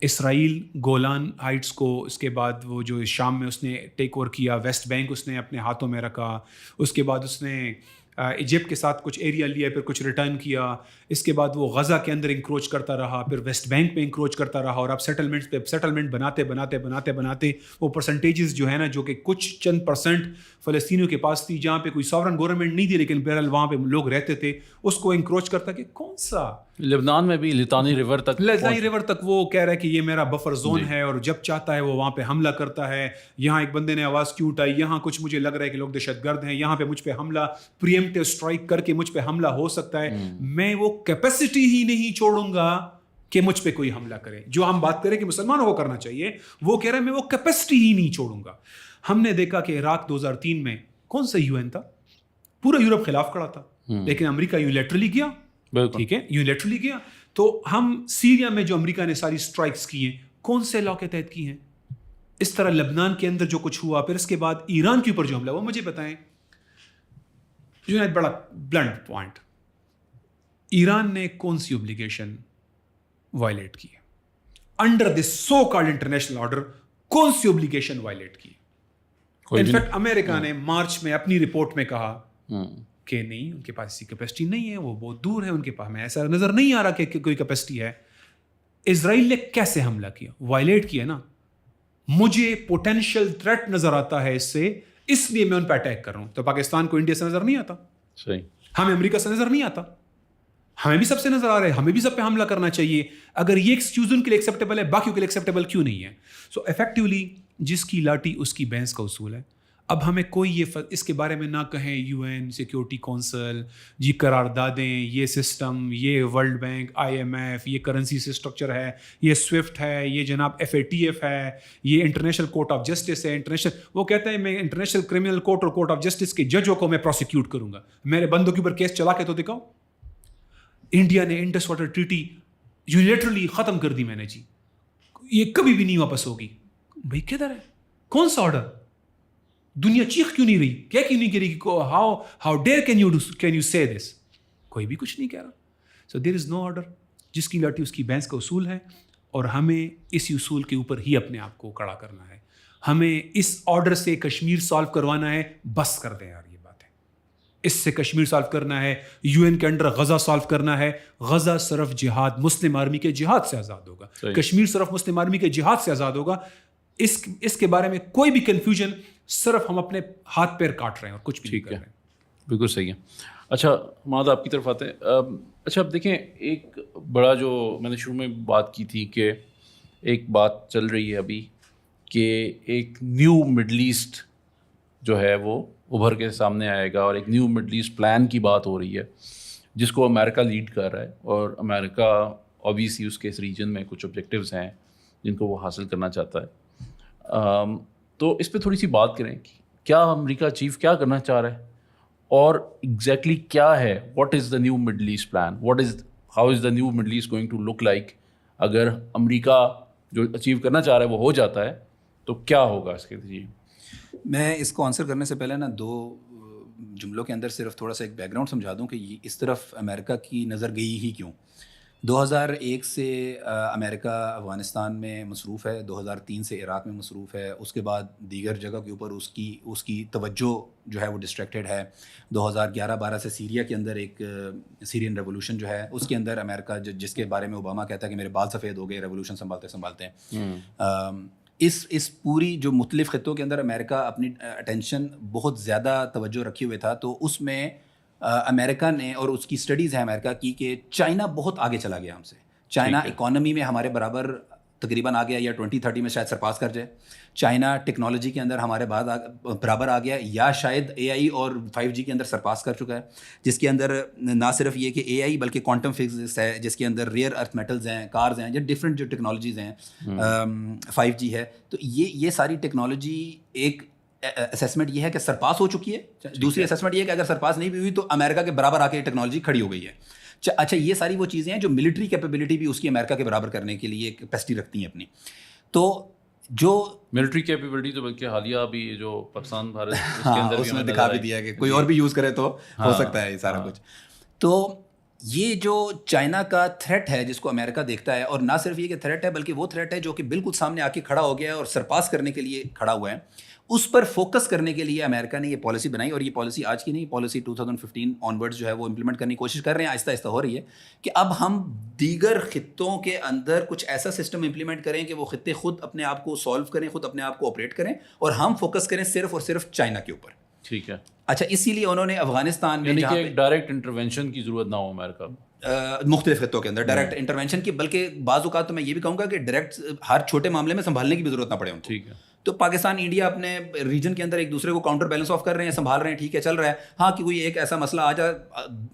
اسرائیل گولان ہائٹس کو, اس کے بعد وہ جو شام میں اس نے ٹیک اوور کیا, ویسٹ بینک اس نے اپنے ہاتھوں میں رکھا, اس کے بعد اس نے ایجپٹ کے ساتھ کچھ ایریا لیا, پھر کچھ ریٹرن کیا, اس کے بعد وہ غزہ کے اندر انکروچ کرتا رہا, پھر ویسٹ بینک پہ انکروچ کرتا رہا, اور اب سیٹلمنٹس پہ سیٹلمنٹ بناتے وہ پرسنٹیجز جو ہے نا, جو کہ کچھ چند پرسنٹ فلسطینیوں کے پاس تھی, جہاں پہ کوئی ساورن گورنمنٹ نہیں تھی لیکن بہرحال وہاں پہ لوگ رہتے تھے, اس کو انکروچ کرتا کہ کون سا لبنان میں بھی لتانی ریور تک وہ کہہ رہا ہے کہ یہ میرا بفر زون ہے, اور جب چاہتا ہے وہ وہاں پہ حملہ کرتا ہے. یہاں ایک بندے نے آواز کیوں اٹھائی, یہاں کچھ مجھے لگ رہا ہے کہ لوگ دہشت گرد ہیں, یہاں پہ مجھ پہ حملہ پریمپٹیو اسٹرائک کر کے مجھ پہ حملہ ہو سکتا ہے. میں وہ کیپیسٹی ہی نہیں چھوڑوں گا کہ مجھ پہ کوئی حملہ کرے. جو ہم بات کریں کہ مسلمانوں کو کرنا چاہیے, وہ کہہ رہے ہیں میں وہ کیپیسٹی ہی نہیں چھوڑوں گا. ہم نے دیکھا کہ عراق 2003 میں کون سا UN تھا, پورا یورپ خلاف کھڑا تھا, لیکن امریکہ یونیلیٹرلی کیا, ٹھیک ہے, یونیلیٹرلی کیا. تو ہم سیریا میں جو امریکہ نے ساری اسٹرائکس کی ہیں, کون سے لا کے تحت کی ہیں؟ اس طرح لبنان کے اندر جو کچھ ہوا, پھر اس کے بعد ایران کے اوپر جو حملہ, وہ مجھے بتائیں. بڑا بلنٹ پوائنٹ, ایران نے کون سی اوبلیگیشن وائلیٹ کی ہے under this so called international order? کون سی اوبلیگیشن وائلیٹ کی؟ انفیکٹ امریکہ نے مارچ میں اپنی رپورٹ میں کہا کہ نہیں, ان کے پاس ایسی کیپیسٹی نہیں ہے, وہ بہت دور ہے, ان کے پاس, ہمیں ایسا نظر نہیں آ رہا کہ کوئی کیپیسٹی ہے. اسرائیل نے کیسے حملہ کیا؟ وائلیٹ کیا نا. مجھے پوٹینشیل تھریٹ نظر آتا ہے اس سے, اس لیے میں ان پہ اٹیک کر رہا ہوں. تو پاکستان کو انڈیا سے نظر نہیں آتا, صحیح, ہمیں امریکہ سے نظر نہیں آتا, ہمیں بھی سب سے نظر آ رہا ہے, ہمیں بھی سب پہ حملہ کرنا چاہیے. اگر یہ ایکسکیوز ان کے لیے ایکسیپٹیبل ہے, باقیوں کے لیے ایکسیپٹیبل کیوں نہیں ہے؟ سو افیکٹولی جس کی لاٹھی اس کی بھینس کا اصول ہے. اب ہمیں کوئی یہ اس کے بارے میں نہ کہیں UN سیکیورٹی کونسل جی قراردادیں, یہ سسٹم, یہ ورلڈ بینک, IMF, یہ کرنسی سے اسٹرکچر ہے, یہ SWIFT ہے, یہ جناب FATF ہے, یہ انٹرنیشنل کورٹ آف جسٹس ہے. انٹرنیشنل, وہ کہتا ہے میں انٹرنیشنل کرمنل کورٹ اور کورٹ آف جسٹس کے ججوں کو میں پروسیکیوٹ کروں گا. میرے بندوں کے اوپر کیس چلا کے تو دکھاؤ. انڈیا نے انڈس واٹر ٹریٹی یونیلیٹرلی ختم کر دی میں نے جی, یہ کبھی بھی نہیں واپس ہوگی. بھائی کدھر ہے, کون سا آرڈر؟ دنیا چیخ کیوں نہیں رہی, کیا کیوں نہیں کہہ رہی کہ ہاؤ ڈیئر کین یو سے دس؟ کوئی بھی کچھ نہیں کہہ رہا. سو دیر از نو آرڈر, جس کی لاٹھی اس کی بھینس کا اصول ہے, اور ہمیں اسی اصول کے اوپر ہی اپنے آپ کو کھڑا کرنا ہے. ہمیں اس آرڈر سے کشمیر سالو کروانا ہے, بس کر دیں یار یہ بات ہے. اس سے کشمیر سالو کرنا ہے, UN کے انڈر غزہ سالو کرنا ہے. غزہ صرف جہاد, مسلم آرمی کے جہاد سے آزاد ہوگا. کشمیر صرف مسلم آرمی کے جہاد سے آزاد ہوگا. اس کے بارے میں کوئی بھی کنفیوژن, صرف ہم اپنے ہاتھ پیر کاٹ رہے ہیں اور کچھ بھی نہیں کر رہے ہیں. بالکل صحیح ہے. اچھا ماد, آپ کی طرف آتے ہیں. اچھا اب دیکھیں, ایک بڑا جو میں نے شروع میں بات کی تھی کہ ایک بات چل رہی ہے ابھی کہ ایک نیو مڈل ایسٹ جو ہے وہ ابھر کے سامنے آئے گا, اور ایک نیو مڈل ایسٹ پلان کی بات ہو رہی ہے جس کو امریکہ لیڈ کر رہا ہے. اور امریکہ اوبیسلی اس کے اس ریجن میں کچھ آبجیکٹیوز ہیں جن کو وہ حاصل کرنا چاہتا ہے. تو اس پہ تھوڑی سی بات کریں کہ کیا امریکہ چیف کیا کرنا چاہ رہا ہے, اور ایگزیکٹلی کیا ہے, what is the new Middle East plan, how is the new Middle East going to look like. اگر امریکہ جو اچیو کرنا چاہ رہا ہے وہ ہو جاتا ہے تو کیا ہوگا اس کے؟ جی میں اس کو آنسر کرنے سے پہلے نا 2 جملوں کے اندر صرف تھوڑا سا ایک بیک گراؤنڈ سمجھا دوں کہ اس طرف امریکہ کی نظر گئی ہی کیوں. 2001 سے امریکہ افغانستان میں مصروف ہے, 2003 سے عراق میں مصروف ہے, اس کے بعد دیگر جگہ کے اوپر اس کی توجہ جو ہے وہ ڈسٹریکٹیڈ ہے. 2011-12 سے سیریا کے اندر ایک سیرین ریولوشن جو ہے اس کے اندر امریکہ, جس کے بارے میں اوباما کہتا ہے کہ میرے بال سفید ہو گئے ریولوشن سنبھالتے ہیں. اس پوری جو مختلف خطوں کے اندر امریکہ اپنی اٹینشن بہت زیادہ توجہ رکھے ہوئے تھا. تو اس میں امریکہ نے, اور اس کی اسٹڈیز ہیں امریکہ کی, کہ چائنا بہت آگے چلا گیا ہم سے. چائنا اکانومی میں ہمارے برابر تقریباً آ گیا, یا 2030 میں شاید سرپاس کر جائے. چائنا ٹیکنالوجی کے اندر ہمارے بعد برابر آ گیا, یا شاید AI اور 5G کے اندر سرپاس کر چکا ہے, جس کے اندر نہ صرف یہ کہ AI بلکہ کوانٹم فزکس ہے, جس کے اندر ریئر ارتھ میٹلز ہیں, کارز ہیں, یا ڈفرینٹ جو ٹیکنالوجیز ہیں, 5G ہے. تو یہ ساری ٹیکنالوجی ایک اسیسمنٹ یہ ہے کہ سرپاس ہو چکی ہے. دوسری اسیسمنٹ یہ ہے کہ اگر سرپاس نہیں بھی ہوئی تو امریکہ کے برابر آ کے ٹیکنالوجی کھڑی ہو گئی ہے. اچھا یہ ساری وہ چیزیں ہیں جو ملٹری کیپیبلٹی بھی اس کی امریکہ کے برابر کرنے کے لیے کیپیسٹی رکھتی ہیں اپنی. تو جو ملٹری کیپیبلٹی تو بلکہ حالیہ ابھی جو پاکستان بھارت اس کے اندر اس نے دکھا بھی دیا کہ کوئی اور بھی یوز کرے تو ہو سکتا ہے یہ سارا کچھ. تو یہ جو چائنا کا تھریٹ ہے جس کو امریکہ دیکھتا ہے, اور نہ صرف یہ کہ تھریٹ ہے بلکہ وہ تھریٹ ہے جو کہ بالکل سامنے آ کے کھڑا ہو گیا ہے اور سرپاس کرنے کے لیے کھڑا ہوا ہے, اس پر فوکس کرنے کے لیے امریکہ نے یہ پالیسی بنائی. اور یہ پالیسی آج کی نہیں, پالیسی 2015 آنورڈز جو ہے وہ امپلیمنٹ کرنے کی کوشش کر رہے ہیں, آہستہ آہستہ ہو رہی ہے کہ اب ہم دیگر خطوں کے اندر کچھ ایسا سسٹم امپلیمنٹ کریں کہ وہ خطے خود اپنے آپ کو سالو کریں, خود اپنے آپ کو آپریٹ کریں, اور ہم فوکس کریں صرف اور صرف چائنا کے اوپر. ٹھیک ہے. اچھا اسی لیے انہوں نے افغانستان میں یعنی کہ ایک ڈائریکٹ انٹرونشن کی ضرورت نہ ہو امریکہ مختلف خطوں کے اندر ڈائریکٹ انٹرونشن کی, بلکہ بعض اوقات تو میں یہ بھی کہوں گا کہ ڈائریکٹ ہر چھوٹے معاملے میں سنبھالنے کی بھی ضرورت نہ پڑے ان کو. ٹھیک ہے. تو پاکستان انڈیا اپنے ریجن کے اندر ایک دوسرے کو کاؤنٹر بیلنس آف کر رہے ہیں, سنبھال رہے ہیں, ٹھیک ہے چل رہا ہے. ہاں کہ کوئی ایک ایسا مسئلہ آ جائے,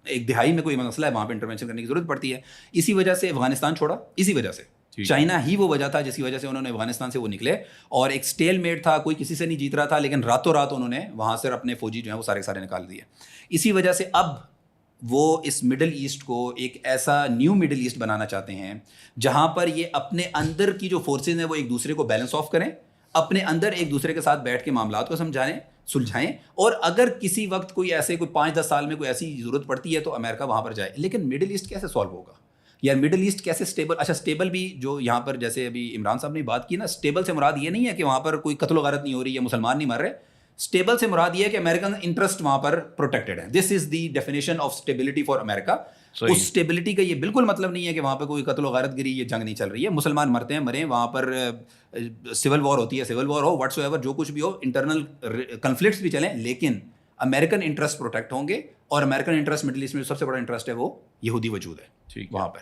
ایک دہائی میں کوئی مسئلہ ہے, وہاں پہ انٹرونشن کرنے کی ضرورت پڑتی ہے. اسی وجہ سے افغانستان چھوڑا, اسی وجہ سے چائنا ہی وہ وجہ تھا جس کی وجہ سے انہوں نے افغانستان سے وہ نکلے, اور ایک سٹیل میٹ تھا, کوئی کسی سے نہیں جیت رہا تھا, لیکن راتوں رات انہوں نے وہاں سے اپنے فوجی جو ہیں وہ سارے سارے نکال دیے. اسی وجہ سے اب وہ اس مڈل ایسٹ کو ایک ایسا نیو مڈل ایسٹ بنانا چاہتے ہیں جہاں پر یہ اپنے اندر کی جو فورسز ہیں وہ ایک دوسرے کو بیلنس آف کریں, اپنے اندر ایک دوسرے کے ساتھ بیٹھ کے معاملات کو سلجھائیں, اور اگر کسی وقت کوئی ایسے کوئی 5-10 سال میں کوئی ایسی ضرورت پڑتی ہے تو امریکہ وہاں پر جائے. لیکن مڈل ایسٹ کیسے سالو ہوگا یا مڈل ایسٹ کیسے اسٹیبل؟ اچھا اسٹیبل بھی جو یہاں پر جیسے ابھی عمران صاحب نے بات کی نا, اسٹیبل سے مراد یہ نہیں ہے کہ وہاں پر کوئی قتل و غارت نہیں ہو رہی یا مسلمان نہیں مر رہے. اسٹیبل سے مراد یہ ہے کہ امریکن انٹرسٹ وہاں پر پروٹیکٹڈ ہے. This is the definition of stability for America. اس اسٹیبلٹی کا یہ بالکل مطلب نہیں ہے کہ وہاں پہ کوئی قتل و غارت گری یا جنگ نہیں چل رہی ہے, مسلمان مرتے ہیں مریں, وہاں پر سول وار ہوتی ہے, سول وار ہو, واٹس ایور جو کچھ بھی ہو, انٹرنل کنفلکٹس بھی چلیں, لیکن امریکن انٹرسٹ پروٹیکٹ ہوں گے. اور امریکن انٹرسٹ مڈل ایسٹ میں سب سے بڑا انٹرسٹ ہے وہ یہودی وجود ہے وہاں پہ.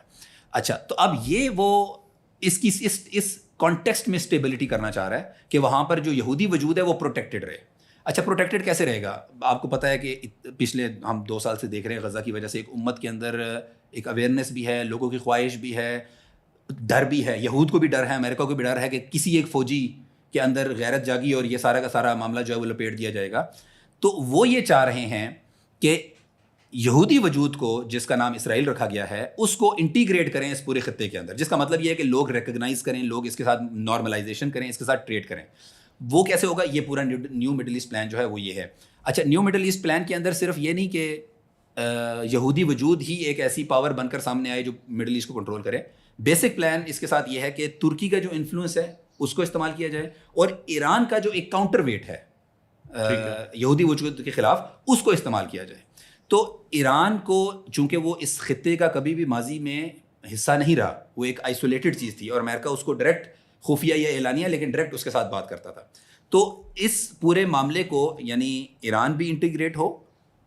اچھا تو اب یہ وہ اس کانٹیکسٹ میں اسٹیبلٹی کرنا چاہ رہا ہے کہ وہاں پر جو یہودی وجود ہے وہ پروٹیکٹڈ رہے. اچھا پروٹیکٹڈ کیسے رہے گا؟ آپ کو پتہ ہے کہ پچھلے ہم 2 سال سے دیکھ رہے ہیں غزہ کی وجہ سے ایک امت کے اندر ایک اویئرنیس بھی ہے, لوگوں کی خواہش بھی ہے, ڈر بھی ہے. یہود کو بھی ڈر ہے, امریکہ کو بھی ڈر ہے کہ کسی ایک فوجی کے اندر غیرت جاگی اور یہ سارا کا سارا معاملہ جو ہے وہ لپیٹ دیا جائے گا. تو وہ یہ چاہ رہے ہیں کہ یہودی وجود کو جس کا نام اسرائیل رکھا گیا ہے اس کو انٹیگریٹ کریں اس پورے خطے کے اندر, جس کا مطلب یہ ہے کہ لوگ ریکگنائز کریں, لوگ اس کے ساتھ نارملائزیشن کریں, اس کے ساتھ ٹریڈ کریں. وہ کیسے ہوگا؟ یہ پورا نیو مڈل ایسٹ پلان جو ہے وہ یہ ہے. اچھا نیو مڈل ایسٹ پلان کے اندر صرف یہ نہیں کہ یہودی وجود ہی ایک ایسی پاور بن کر سامنے آئے جو مڈل ایسٹ کو کنٹرول کرے. بیسک پلان اس کے ساتھ یہ ہے کہ ترکی کا جو انفلوئنس ہے اس کو استعمال کیا جائے, اور ایران کا جو ایک کاؤنٹر ویٹ ہے یہودی وجود کے خلاف اس کو استعمال کیا جائے. تو ایران کو چونکہ وہ اس خطے کا کبھی بھی ماضی میں حصہ نہیں رہا, وہ ایک آئسولیٹڈ چیز تھی, اور امریکہ اس کو ڈائریکٹ خفیہ یا اعلانیہ لیکن ڈائریکٹ اس کے ساتھ بات کرتا تھا. تو اس پورے معاملے کو یعنی ایران بھی انٹیگریٹ ہو,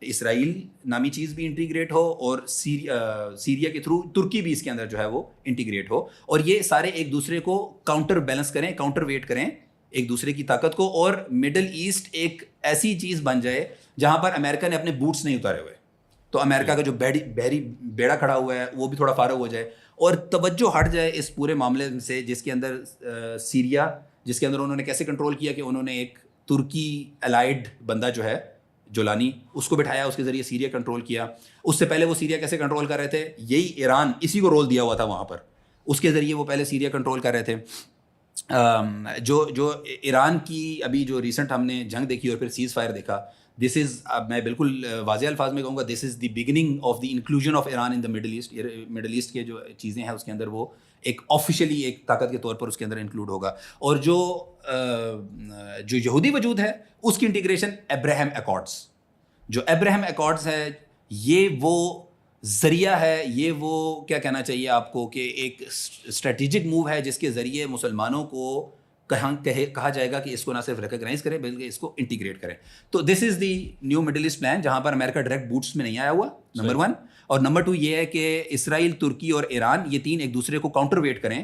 اسرائیل نامی چیز بھی انٹیگریٹ ہو, اور سیریا کے تھرو ترکی بھی اس کے اندر جو ہے وہ انٹیگریٹ ہو, اور یہ سارے ایک دوسرے کو کاؤنٹر بیلنس کریں, کاؤنٹر ویٹ کریں ایک دوسرے کی طاقت کو, اور مڈل ایسٹ ایک ایسی چیز بن جائے جہاں پر امریکہ نے اپنے بوٹس نہیں اتارے ہوئے, تو امریکہ کا جو بحری بیڑا کھڑا ہوا ہے وہ بھی تھوڑا فارغ ہو جائے, اور توجہ ہٹ جائے اس پورے معاملے سے جس کے اندر سیریا, جس کے اندر انہوں نے کیسے کنٹرول کیا کہ انہوں نے ایک ترکی الائیڈ بندہ جو ہے جولانی اس کو بٹھایا, اس کے ذریعے سیریا کنٹرول کیا. اس سے پہلے وہ سیریا کیسے کنٹرول کر رہے تھے؟ یہی ایران, اسی کو رول دیا ہوا تھا وہاں پر, اس کے ذریعے وہ پہلے سیریا کنٹرول کر رہے تھے. جو ایران کی ابھی جو ریسنٹ ہم نے جنگ دیکھی اور پھر سیز فائر دیکھا, دس از, میں بالکل واضح الفاظ میں کہوں گا, this is the beginning of the inclusion of Iran in the Middle East. Middle East کے جو چیزیں ہیں اس کے اندر وہ ایک آفیشیلی ایک طاقت کے طور پر اس کے اندر انکلوڈ ہوگا. اور جو یہودی وجود ہے اس کی انٹیگریشن ابراہیم ایکارڈز, جو ابراہیم ایکارڈز ہے یہ وہ ذریعہ ہے, یہ وہ کیا کہنا چاہیے آپ کو کہ ایک اسٹریٹجک موو ہے جس کے ذریعے مسلمانوں کو کہا جائے گا کہ اس کو نہ صرف ریکگنائز کریں بلکہ اس کو انٹیگریٹ کریں. تو دس is the new Middle East plan جہاں پر امریکہ ڈائریکٹ بوٹس میں نہیں آیا ہوا, نمبر 1. اور نمبر 2 یہ ہے کہ اسرائیل, ترکی اور ایران یہ تین ایک دوسرے کو کاؤنٹر ویٹ کریں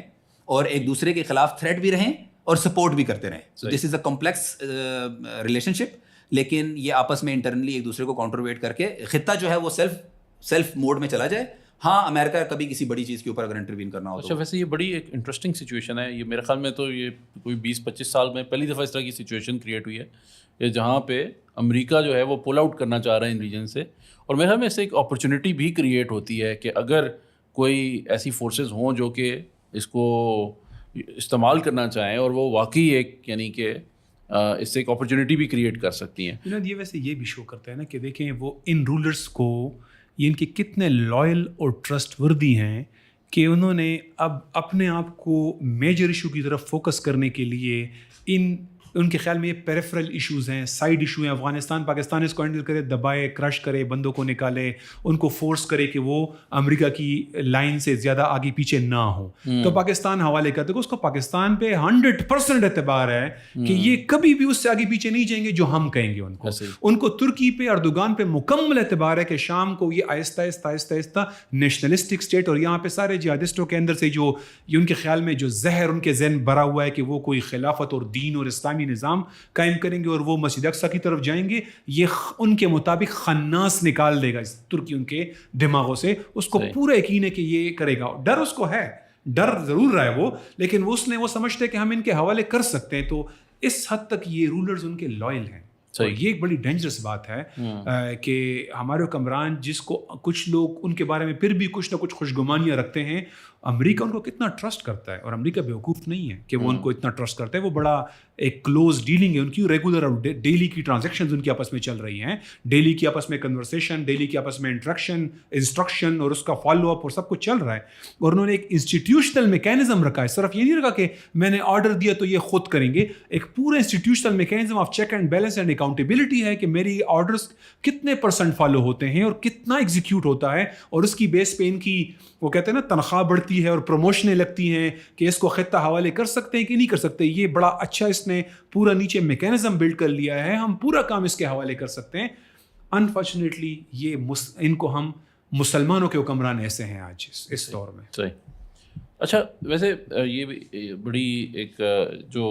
اور ایک دوسرے کے خلاف تھریٹ بھی رہیں اور سپورٹ بھی کرتے رہیں. دس از اے کمپلیکس ریلیشن شپ, لیکن یہ آپس میں انٹرنلی ایک دوسرے کو کاؤنٹر ویٹ کر کے خطہ جو ہے وہ سیلف موڈ میں چلا جائے, ہاں امریکہ کبھی کسی بڑی چیز کے اوپر اگر انٹروین کرنا ہو اچھا ویسے یہ بڑی ایک انٹرسٹنگ سچویشن ہے یہ، میرے خیال میں تو یہ کوئی 20-25 سال میں پہلی دفعہ اس طرح کی سچویشن کریٹ ہوئی ہے کہ جہاں پہ امریکہ جو ہے وہ پل آؤٹ کرنا چاہ رہا ہے ان ریجن سے، اور میرے خیال میں اس سے ایک اپرچونیٹی بھی کریٹ ہوتی ہے کہ اگر کوئی ایسی فورسز ہوں جو کہ اس کو استعمال کرنا چاہیں اور وہ واقعی ایک یعنی کہ اس سے ایک اپرچونیٹی بھی کریٹ کر سکتی ہیں. یہ ویسے یہ بھی شو کرتا ہے نا کہ دیکھیں وہ ان رولرس کو یہ ان کے کتنے لائل اور ٹرسٹ وردی ہیں کہ انہوں نے اب اپنے آپ کو میجر ایشو کی طرف فوکس کرنے کے لیے ان کے خیال میں یہ پیریفرل ایشوز ہیں، سائڈ ایشو ہیں. افغانستان پاکستان اس کو ہینڈل کرے، دبائے، کرش کرے، بندوں کو نکالے، ان کو فورس کرے کہ وہ امریکہ کی لائن سے زیادہ آگے پیچھے نہ ہو، تو پاکستان حوالے کرتے. اس کو پاکستان پہ 100% اعتبار ہے کہ یہ کبھی بھی اس سے آگے پیچھے نہیں جائیں گے جو ہم کہیں گے ان کو. ترکی پہ، اردوغان پہ مکمل اعتبار ہے کہ شام کو یہ آہستہ آہستہ نیشنلسٹک اسٹیٹ، اور یہاں پہ سارے جہادسٹوں کے اندر سے جو یہ ان کے خیال میں جو زہر ان کے ذہن بھرا ہوا ہے کہ وہ کوئی خلافت اور دین اور اسلامی نظام قائم کریں گے اور وہ مسجد اقصی کی طرف جائیں گے، یہ ان کے مطابق خناس نکال دے گا ترکی ان کے دماغوں سے. اس کو پورا یقین ہے کہ یہ کرے گا. ڈر اس کو ہے، ڈر ضرور رہا ہے وہ، لیکن وہ سمجھتے کہ ہم ان کے حوالے کر سکتے ہیں. تو اس حد تک یہ رولرز ان کے لائل ہیں. یہ ایک بڑی ڈینجرس بات ہے کہ ہمارے حکمران جس کو کچھ لوگ ان کے بارے میں پھر بھی کچھ نہ کچھ خوشگمانیاں رکھتے ہیں، امریکہ ان کو کتنا ٹرسٹ کرتا ہے، اور امریکہ بیوقوف نہیں ہے کہ وہ ان کو اتنا ٹرسٹ کرتا ہے. وہ بڑا ایک کلوز ڈیلنگ ہے ان کی، ریگولر اور ڈیلی کی ٹرانزیکشنز ان کی آپس میں چل رہی ہیں، ڈیلی کی آپس میں کنورسیشن، ڈیلی کی آپس میں انٹریکشن، انسٹرکشن اور اس کا فالو اپ اور سب کچھ چل رہا ہے. اور انہوں نے ایک انسٹیٹیوشنل میکینزم رکھا ہے، صرف یہ نہیں رکھا کہ میں نے آرڈر دیا تو یہ خود کریں گے. ایک پورا institutional mechanism of check and balance and accountability ہے کہ میری آرڈرز کتنے % فالو ہوتے ہیں اور کتنا ایگزیکیوٹ ہوتا ہے، اور اس کی بیس پہ ان کی وہ کہتے ہیں نا تنخواہ بڑھتی ہے اور پروموشنیں لگتی ہیں کہ اس کو خطہ حوالے کر سکتے ہیں کہ نہیں کر سکتے. یہ بڑا اچھا اس نے پورا نیچے میکینزم بلڈ کر لیا ہے، ہم پورا کام اس کے حوالے کر سکتے ہیں. انفارچونیٹلی یہ ان کو ہم مسلمانوں کے حکمران ایسے ہیں آج اس دور میں. صحیح. اچھا ویسے یہ بڑی ایک جو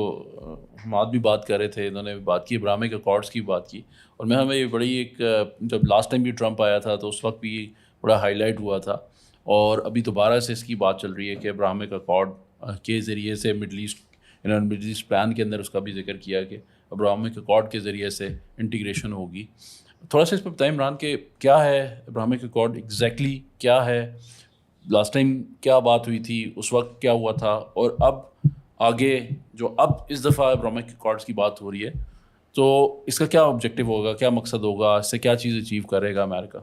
ہم آج بھی بات کر رہے تھے، انہوں نے بات کی ابراہمک اکارڈس کی بات کی، اور میں ہمیں یہ بڑی ایک جب لاسٹ ٹائم بھی ٹرمپ آیا تھا تو اس وقت بھی بڑا ہائی لائٹ ہوا تھا، اور ابھی دوبارہ سے اس کی بات چل رہی ہے کہ ابراہمک اکارڈ کے ذریعے سے مڈل ایسٹ پلان کے اندر اس کا بھی ذکر کیا کہ ابراہمک اکارڈ کے ذریعے سے انٹیگریشن ہوگی. تھوڑا سا اس پہ بتائیں عمران کہ کیا ہے ابراہمک اکارڈ، ایگزیکٹلی کیا ہے، لاسٹ ٹائم کیا بات ہوئی تھی، اس وقت کیا ہوا تھا، اور اب آگے جو اب اس دفعہ ابراہمک اکارڈس کی بات ہو رہی ہے تو اس کا کیا آبجیکٹیو ہوگا، کیا مقصد ہوگا، اس سے کیا چیز اچیو کرے گا امریکہ؟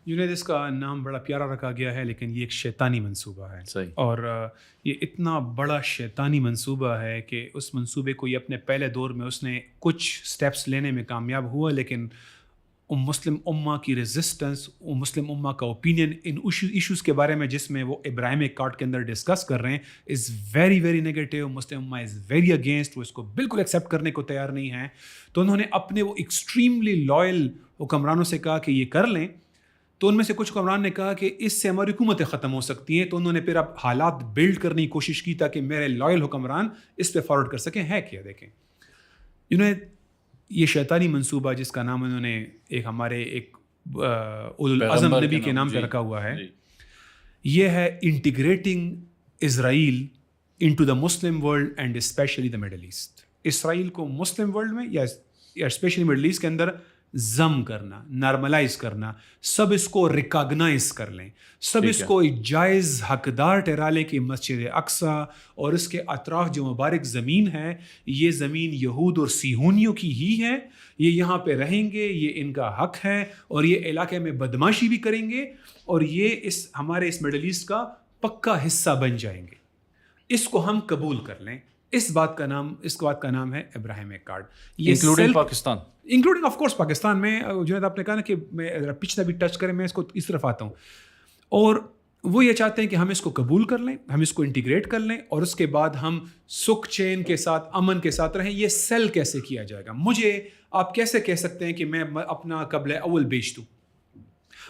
اس کا نام بڑا پیارا رکھا گیا ہے، لیکن یہ ایک شیطانی منصوبہ ہے. صحیح. اور یہ اتنا بڑا شیطانی منصوبہ ہے کہ اس منصوبے کو یہ اپنے پہلے دور میں اس نے کچھ سٹیپس لینے میں کامیاب ہوا، لیکن مسلم امہ کی ریزسٹنس، مسلم امہ کا اوپینین ان ایشوز کے بارے میں جس میں وہ ابراہیمک اکارڈ کے اندر ڈسکس کر رہے ہیں از ویری ویری نیگیٹو. مسلم امہ از ویری اگینسٹ، وہ اس کو بالکل ایکسیپٹ کرنے کو تیار نہیں ہیں. تو انہوں نے اپنے وہ ایکسٹریملی لائل حکمرانوں سے کہا کہ یہ کر لیں. تو ان میں سے کچھ حکمران نے کہا کہ اس سے ہماری حکومتیں ختم ہو سکتی ہیں. تو انہوں نے پھر اب حالات بلڈ کرنے کی کوشش کی تاکہ میرے لائل حکمران اس پہ فارورڈ کر سکیں. ہے کیا دیکھیں، انہوں نے یہ شیطانی منصوبہ جس کا نام انہوں نے ایک ہمارے ایک اولوالعزم نبی کے نام پہ رکھا ہوا ہے، یہ ہے integrating Israel into the Muslim world and especially the Middle East. Israel کو مسلم ورلڈ میں یا اسپیشلی مڈل ایسٹ کے اندر ضم کرنا، نارملائز کرنا، سب اس کو ریکاگنائز کر لیں، سب اس کو جائز حقدار ٹھہرا لیں کہ مسجد اقصیٰ اور اس کے اطراف جو مبارک زمین ہے، یہ زمین یہود اور صہیونیوں کی ہی ہے، یہ یہاں پہ رہیں گے، یہ ان کا حق ہے، اور یہ علاقے میں بدماشی بھی کریں گے، اور یہ ہمارے اس مڈل ایسٹ کا پکا حصہ بن جائیں گے. اس کو ہم قبول کر لیں. اس بات کا نام ہے Abrahamic accord. Including Pakistan, including of course Pakistan میں. جنید آپ نے کہا نا کہ میں پچھلا بھی ٹچ کریں، میں اس کو اس طرف آتا ہوں. اور وہ یہ چاہتے ہیں کہ ہم اس کو قبول کر لیں، ہم اس کو انٹیگریٹ کر لیں، اور اس کے بعد ہم سکھ چین کے ساتھ، امن کے ساتھ رہیں. یہ سیل کیسے کیا جائے گا؟ مجھے آپ کیسے کہہ سکتے ہیں کہ میں اپنا قبل اول بیچ دوں،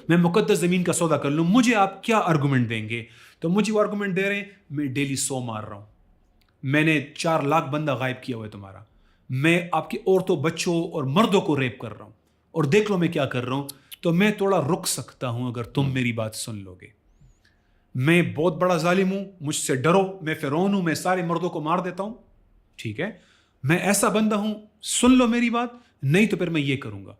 میں مقدس زمین کا سودا کر لوں؟ مجھے آپ کیا آرگومنٹ دیں گے؟ تو مجھے وہ آرگومنٹ دے رہے ہیں، میں ڈیلی 100 مار رہا ہوں، میں نے 4 لاکھ بندہ غائب کیا ہوا ہے تمہارا، میں آپ کی عورتوں، بچوں اور مردوں کو ریپ کر رہا ہوں، اور دیکھ لو میں کیا کر رہا ہوں. تو میں تھوڑا رک سکتا ہوں اگر تم میری بات سن لو گے. میں بہت بڑا ظالم ہوں, مجھ سے ڈرو, میں فرعون ہوں, میں سارے مردوں کو مار دیتا ہوں, ٹھیک ہے, میں ایسا بندہ ہوں, سن لو میری بات, نہیں تو پھر میں یہ کروں گا.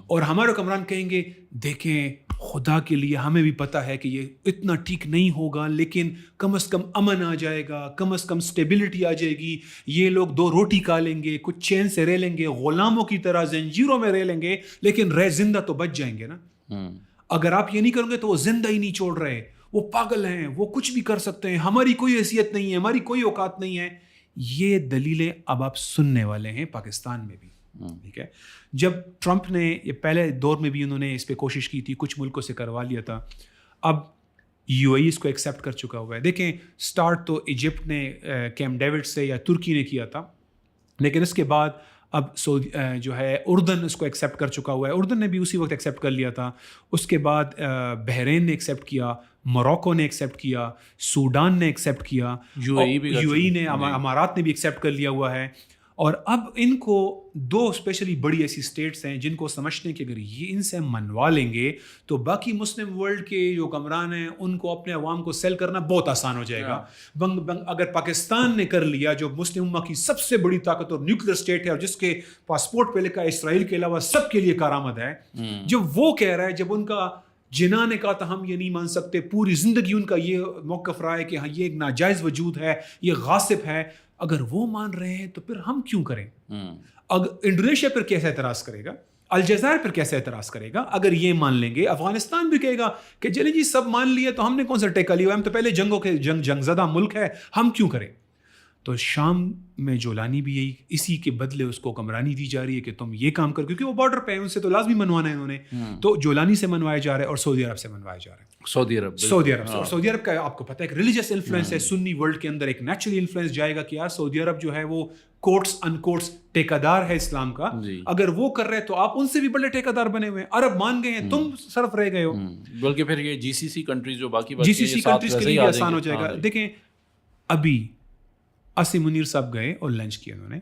اور ہمارے حکمران کہیں گے دیکھیں خدا کے لیے ہمیں بھی پتہ ہے کہ یہ اتنا ٹھیک نہیں ہوگا, لیکن کم از کم امن آ جائے گا, کم از کم سٹیبلٹی آ جائے گی, یہ لوگ 2 روٹی کھا لیں گے, کچھ چین سے رہ لیں گے, غلاموں کی طرح زنجیروں میں رہ لیں گے, لیکن زندہ تو بچ جائیں گے نا. اگر آپ یہ نہیں کرو گے تو وہ زندہ ہی نہیں چھوڑ رہے, وہ پاگل ہیں, وہ کچھ بھی کر سکتے ہیں, ہماری کوئی حیثیت نہیں ہے, ہماری کوئی اوقات نہیں ہے. یہ دلیلیں اب آپ سننے والے ہیں پاکستان میں بھی, ٹھیک ہے. جب ٹرمپ نے یہ پہلے دور میں بھی انہوں نے اس پہ کوشش کی تھی, کچھ ملکوں سے کروا لیا تھا, اب یو اے ای اس کو ایکسیپٹ کر چکا ہوا ہے. دیکھیں سٹارٹ تو ایجپٹ نے کیمپ ڈیوڈ سے یا ترکی نے کیا تھا, لیکن اس کے بعد اب جو ہے اردن اس کو ایکسیپٹ کر چکا ہوا ہے, اردن نے بھی اسی وقت ایکسیپٹ کر لیا تھا. اس کے بعد بحرین نے ایکسیپٹ کیا, موروکو نے ایکسیپٹ کیا, سوڈان نے ایکسیپٹ کیا, یو اے ای نے, امارات نے بھی ایکسیپٹ کر لیا ہوا ہے. اور اب ان کو 2 اسپیشلی بڑی ایسی اسٹیٹس ہیں جن کو سمجھتے ہیں کہ اگر یہ ان سے منوا لیں گے تو باقی مسلم ورلڈ کے جو حکمران ہیں ان کو اپنے عوام کو سیل کرنا بہت آسان ہو جائے گا. اگر پاکستان نے کر لیا, جو مسلم امہ کی سب سے بڑی طاقت اور نیوکلیر اسٹیٹ ہے, اور جس کے پاسپورٹ پہ لکھا ہے اسرائیل کے علاوہ سب کے لیے کارآمد ہے, جب وہ کہہ رہا ہے, جب ان کا جناح نے کہا تھا ہم یہ نہیں مان سکتے, پوری زندگی ان کا یہ موقف رہا ہے کہ ہاں یہ ایک ناجائز وجود ہے, یہ غاصب ہے, اگر وہ مان رہے ہیں تو پھر ہم کیوں کریں؟ اگر انڈونیشیا پر کیسے اعتراض کرے گا, الجزائر پر کیسے اعتراض کرے گا؟ اگر یہ مان لیں گے, افغانستان بھی کہے گا کہ چلیں جی سب مان لیے تو ہم نے کون سا ٹیکا لیا, ہم تو پہلے جنگوں کے جنگ زدہ ملک ہے, ہم کیوں کریں؟ تو شام میں جولانی بھی یہی اسی کے بدلے اس کو حکمرانی دی جا رہی ہے کہ تم یہ کام کرو, کیونکہ وہ بارڈر پہ ہیں, ان سے تو لازمی منوانا ہے انہوں نے, تو جولانی سے منوایا جا رہا ہے اور سعودی عرب سے منوایا جا رہا ہے. سعودی عرب سے, اور سعودی عرب کا آپ کو پتہ ہے ایک ریلیجس انفلوئنس ہے سنی ورلڈ کے اندر, ایک نیچرلی انفلوئنس جائے گا کہ یار سعودی عرب جو ہے وہ کوٹس ان کوٹس ٹیکادار ہے اسلام کا, اگر وہ کر رہے تو آپ ان سے بھی بڑے ٹیکادار بنے ہوئے ہیں, عرب مان گئے ہیں, تم صرف رہ گئے ہو. بلکہ پھر یہ جی سی سی کنٹریز جو باقی GCC کنٹریز کے لیے آسان ہو جائے گا. دیکھیں ابھی عاصم منیر صاحب گئے اور لنچ کیا انہوں نے,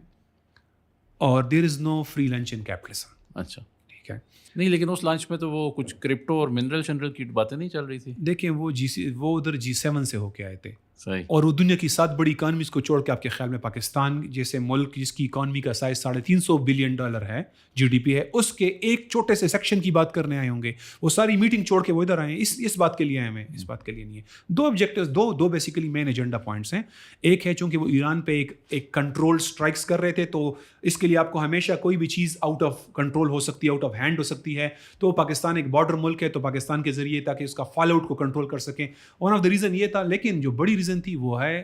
اور دیر is know free lunch in capitalism. اچھا ٹھیک ہے, نہیں لیکن اس لنچ میں تو وہ کچھ کرپٹو اور منرل شنرل کی باتیں نہیں چل رہی تھی. دیکھیں وہ ادھر G7 سے ہو کے آئے تھے, صحیح, اور وہ دنیا کی 7 بڑی اکانومیز کو چھوڑ کے آپ کے خیال میں پاکستان جیسے ملک جس کی اکانومی کا سائز $350 بلین ہے, GDP ہے, اس کے ایک چھوٹے سے سیکشن کی بات کرنے آئے ہوں گے. وہ ساری میٹنگ چھوڑ کے وہ ادھر آئے ہیں, اس بات کے لیے آئے ہیں, اس بات کے لیے نہیں ہے. 2 آبجیکٹیوز, دو بیسیکلی مین ایجنڈا پوائنٹس ہیں. ایک ہے چونکہ وہ ایران پہ ایک کنٹرول اسٹرائکس کر رہے تھے, تو اس کے لیے آپ کو ہمیشہ کوئی بھی چیز آؤٹ آف کنٹرول ہو سکتی ہے, آؤٹ آف ہینڈ ہو سکتی ہے, تو پاکستان ایک بارڈر ملک ہے, تو پاکستان کے ذریعے تاکہ اس کا فال آؤٹ کو کنٹرول کر سکیں, ون آف دا ریزن یہ تھا. لیکن جو بڑی ریزن تھی وہ ہے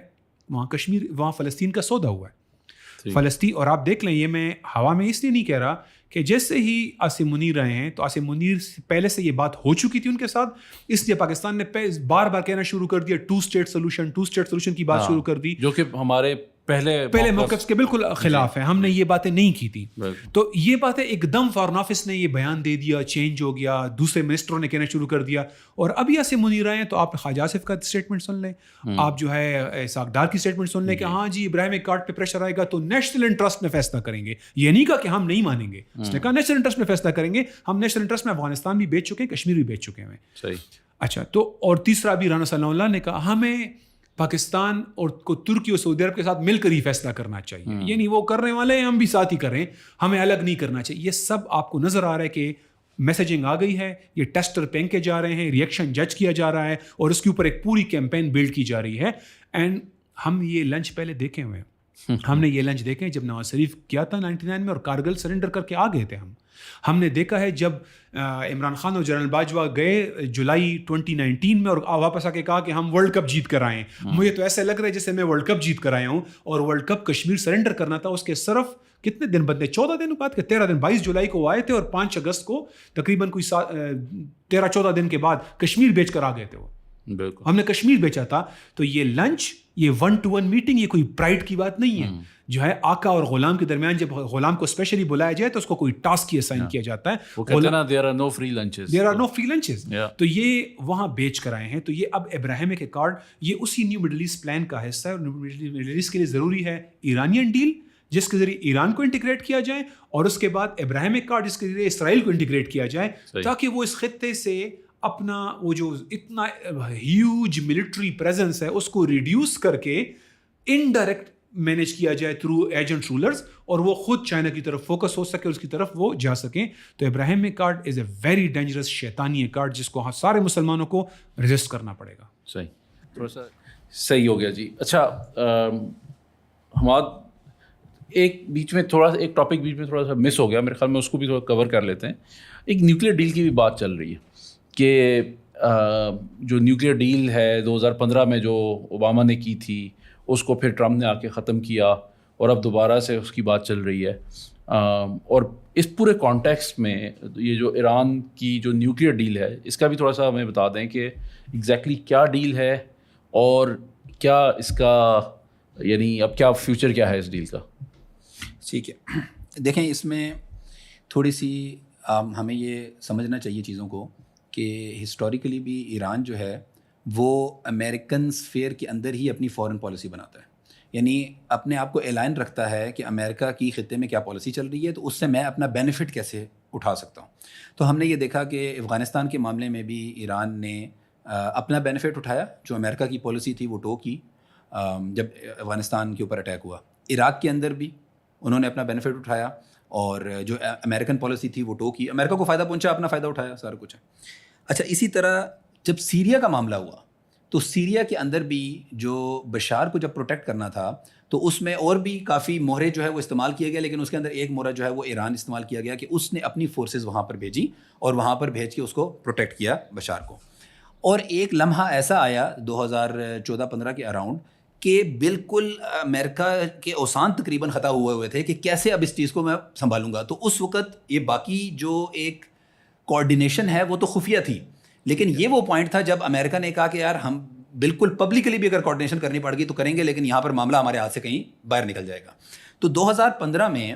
وہاں کشمیر, وہاں فلسطین کا سودا ہوا ہے. فلسطین, اور آپ دیکھ لیں, یہ میں ہوا میں اس لیے نہیں کہہ رہا کہ جیسے ہی عاصم منیر رہے ہیں, تو عاصم منیر پہلے سے یہ بات ہو چکی تھی ان کے ساتھ, اس لیے پاکستان نے بار بار کہنا شروع کر دیا 2 اسٹیٹ سولوشن کی بات شروع کر دی, جو کہ ہمارے پہلے موقف کے بالکل خلاف ہے. ہم نے یہ باتیں نہیں کی تھی, تو یہ باتیں ایک دم فارن آفس نے یہ بیان دے دیا, چینج ہو گیا, دوسرے منسٹروں نے کہنا شروع کر دیا. اور ابھی عاصم منیر آئے ہیں تو آپ خواجہ آصف کا اسٹیٹمنٹ سن لیں, آپ جو ہے اسحاق ڈار کی اسٹیٹمنٹ سن لیں کہ ہاں جی ابراہیم کارڈ پہ پریشر آئے گا تو نیشنل انٹرسٹ میں فیصلہ کریں گے. یہ نہیں کہا کہ ہم نہیں مانیں گے, اس نے کہا نیشنل انٹرسٹ میں فیصلہ کریں گے. ہم نیشنل انٹرسٹ میں افغانستان بھی بیچ چکے ہیں, کشمیر بھی بیچ چکے ہیں. صحیح, اچھا, تو اور تیسرا بھی رانا صلی اللہ نے کہا ہمیں پاکستان اور کو ترکی اور سعودی عرب کے ساتھ مل کر ہی فیصلہ کرنا چاہیے, یعنی وہ کرنے والے ہیں ہم بھی ساتھ ہی کریں, ہمیں الگ نہیں کرنا چاہیے. یہ سب آپ کو نظر آ رہا ہے کہ میسیجنگ آ گئی ہے, یہ ٹیسٹر پھینکے جا رہے ہیں, ریئیکشن جج کیا جا رہا ہے, اور اس کے اوپر ایک پوری کیمپین بلڈ کی جا رہی ہے. اینڈ ہم یہ لنچ پہلے دیکھے ہوئے ہیں, ہم نے یہ لنچ دیکھے جب نواز شریف کیا تھا 99 میں, اور کارگل سرنڈر کر کے آ گئے تھے. ہم نے دیکھا ہے جب عمران خان اور جنرل باجوہ گئے جولائی 2019 میں, اور واپس آ کے کہا کہ ہم ورلڈ کپ جیت کر آئے ہیں. مجھے تو ایسا لگ رہا ہے جیسے میں ورلڈ کپ جیت کر آیا ہوں, اور ورلڈ کپ کشمیر سرنڈر کرنا تھا. اس کے صرف کتنے دن بدلے, 14 دن بعد, 13 دن, 22 جولائی کو آئے تھے, اور 5 اگست کو تقریباً کوئی 13-14 دن کے بعد کشمیر بیچ کر آ گئے تھے. وہ ہم نے کشمیر بیچا تھا. تو یہ لنچ, یہ 1-to-1 میٹنگ, یہ کوئی پرائڈ کی بات نہیں ہے. جو ہے آقا اور غلام کے درمیان, جب غلام کو اسپیشلی بلایا جائے تو اس کو کوئی ٹاسک ہی اسائن کیا جاتا ہے. وہ کہتے ہیں نا there are no free lunches. تو یہ وہاں بیچ کر آئے ہیں. تو یہ اب ابراہیم کے کارڈ, یہ اسی نیو مڈل ایسٹ پلان کا حصہ ہے, اور مڈل ایسٹ کے لیے ضروری ہے ایرانین ڈیل جس کے ذریعے ایران کو انٹیگریٹ کیا جائے, اور اس کے بعد ابراہیم کارڈ جس کے ذریعے اسرائیل کو انٹیگریٹ کیا جائے, تاکہ وہ اس خطے سے اپنا وہ جو اتنا ہیوج ملٹری پریزنس ہے اس کو ریڈیوس کر کے انڈائریکٹ مینیج کیا جائے تھرو ایجنٹ رولرز, اور وہ خود چائنا کی طرف فوکس ہو سکے, اس کی طرف وہ جا سکیں. تو Abrahamic card is a very dangerous شیطانی کارڈ جس کو سارے مسلمانوں کو ریزسٹ کرنا پڑے گا. صحیح, تھوڑا سا صحیح ہو گیا جی. اچھا ہمارا ایک بیچ میں تھوڑا سا ایک ٹاپک بیچ میں تھوڑا سا مس ہو گیا, میرے خیال میں اس کو بھی تھوڑا کور کر لیتے ہیں. ایک نیوکلیئر ڈیل کی بھی بات چل رہی ہے کہ جو نیوکلیئر ڈیل ہے 2015 میں جو اوباما نے کی تھی اس کو پھر ٹرمپ نے آ کے ختم کیا, اور اب دوبارہ سے اس کی بات چل رہی ہے. اور اس پورے کانٹیکسٹ میں یہ جو ایران کی جو نیوکلیئر ڈیل ہے اس کا بھی تھوڑا سا ہمیں بتا دیں کہ ایگزیکٹلی کیا ڈیل ہے اور کیا اس کا یعنی اب کیا فیوچر کیا ہے اس ڈیل کا. ٹھیک ہے, دیکھیں اس میں تھوڑی سی ہمیں یہ سمجھنا چاہیے چیزوں کو کہ ہسٹوریکلی بھی ایران جو ہے وہ امریکن اسفیئر کے اندر ہی اپنی فارن پالیسی بناتا ہے. یعنی اپنے آپ کو اعلان رکھتا ہے کہ امریکہ کی خطے میں کیا پالیسی چل رہی ہے تو اس سے میں اپنا بینیفٹ کیسے اٹھا سکتا ہوں. تو ہم نے یہ دیکھا کہ افغانستان کے معاملے میں بھی ایران نے اپنا بینیفٹ اٹھایا, جو امریکہ کی پالیسی تھی وہ ٹو کی جب افغانستان کے اوپر اٹیک ہوا. عراق کے اندر بھی انہوں نے اپنا بینیفٹ اٹھایا اور جو امریکن پالیسی تھی وہ ٹو کی. امریکہ کو فائدہ پہنچا, اپنا فائدہ اٹھایا, سارا کچھ ہے. اچھا اسی طرح جب سیریا کا معاملہ ہوا تو سیریا کے اندر بھی جو بشار کو جب پروٹیکٹ کرنا تھا تو اس میں اور بھی کافی مہرے جو ہے وہ استعمال کیے گئے, لیکن اس کے اندر ایک مہرہ جو ہے وہ ایران استعمال کیا گیا کہ اس نے اپنی فورسز وہاں پر بھیجی اور وہاں پر بھیج کے اس کو پروٹیکٹ کیا بشار کو. اور ایک لمحہ ایسا آیا 2014-15 کے اراؤنڈ کہ بالکل امریکہ کے اوسان تقریباً خطا ہوئے تھے کہ کیسے اب اس چیز کو میں سنبھالوں گا. تو اس وقت یہ باقی جو ایک کوآرڈینیشن ہے وہ تو خفیہ تھی, لیکن یہ وہ پوائنٹ تھا جب امریکہ نے کہا کہ یار ہم بالکل پبلکلی بھی اگر کوآرڈینیشن کرنی پڑ گئی تو کریں گے, لیکن یہاں پر معاملہ ہمارے ہاتھ سے کہیں باہر نکل جائے گا. تو 2015 میں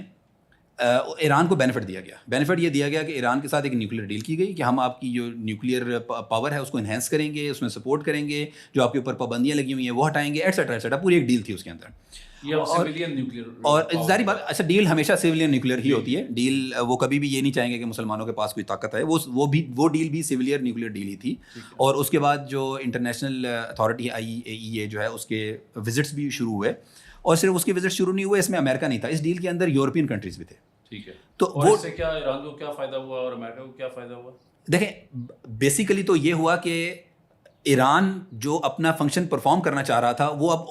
ایران کو بینیفٹ دیا گیا. بینیفٹ یہ دیا گیا کہ ایران کے ساتھ ایک نیوکلیئر ڈیل کی گئی کہ ہم آپ کی جو نیوکلیئر پاور ہے اس کو انہینس کریں گے, اس میں سپورٹ کریں گے, جو آپ کے اوپر پابندیاں لگی ہوئی ہیں وہ ہٹائیں گے, ایٹسیٹرا ایٹسیٹرا. پوری ایک ڈیل تھی اس کے اندر. اور ظاہری بات, اچھا ڈیل ہمیشہ سیویلین نیوکلیئر ہی ہوتی ہے. ڈیل وہ کبھی بھی یہ نہیں چاہیں گے کہ مسلمانوں کے پاس کوئی طاقت ہے. وہ ڈیل بھی سیویلین نیوکلیئر ڈیل ہی تھی. اور اس کے بعد جو انٹرنیشنل اتھارٹی IAEA جو ہے اس کے وزٹس بھی شروع ہوئے, اور صرف اس کے وزٹ شروع نہیں ہوئے, اس میں امریکہ نہیں تھا. اس ڈیل کے اندر یورپین کنٹریز بھی تھے. ٹھیک ہے, تو وہ اس سے کیا ایران کو کیا فائدہ ہوا اور امریکہ کو کیا فائدہ ہوا؟ دیکھیں بیسیکلی تو یہ ہوا کہ ایران جو اپنا فنکشن پرفارم کرنا چاہ رہا تھا وہ اب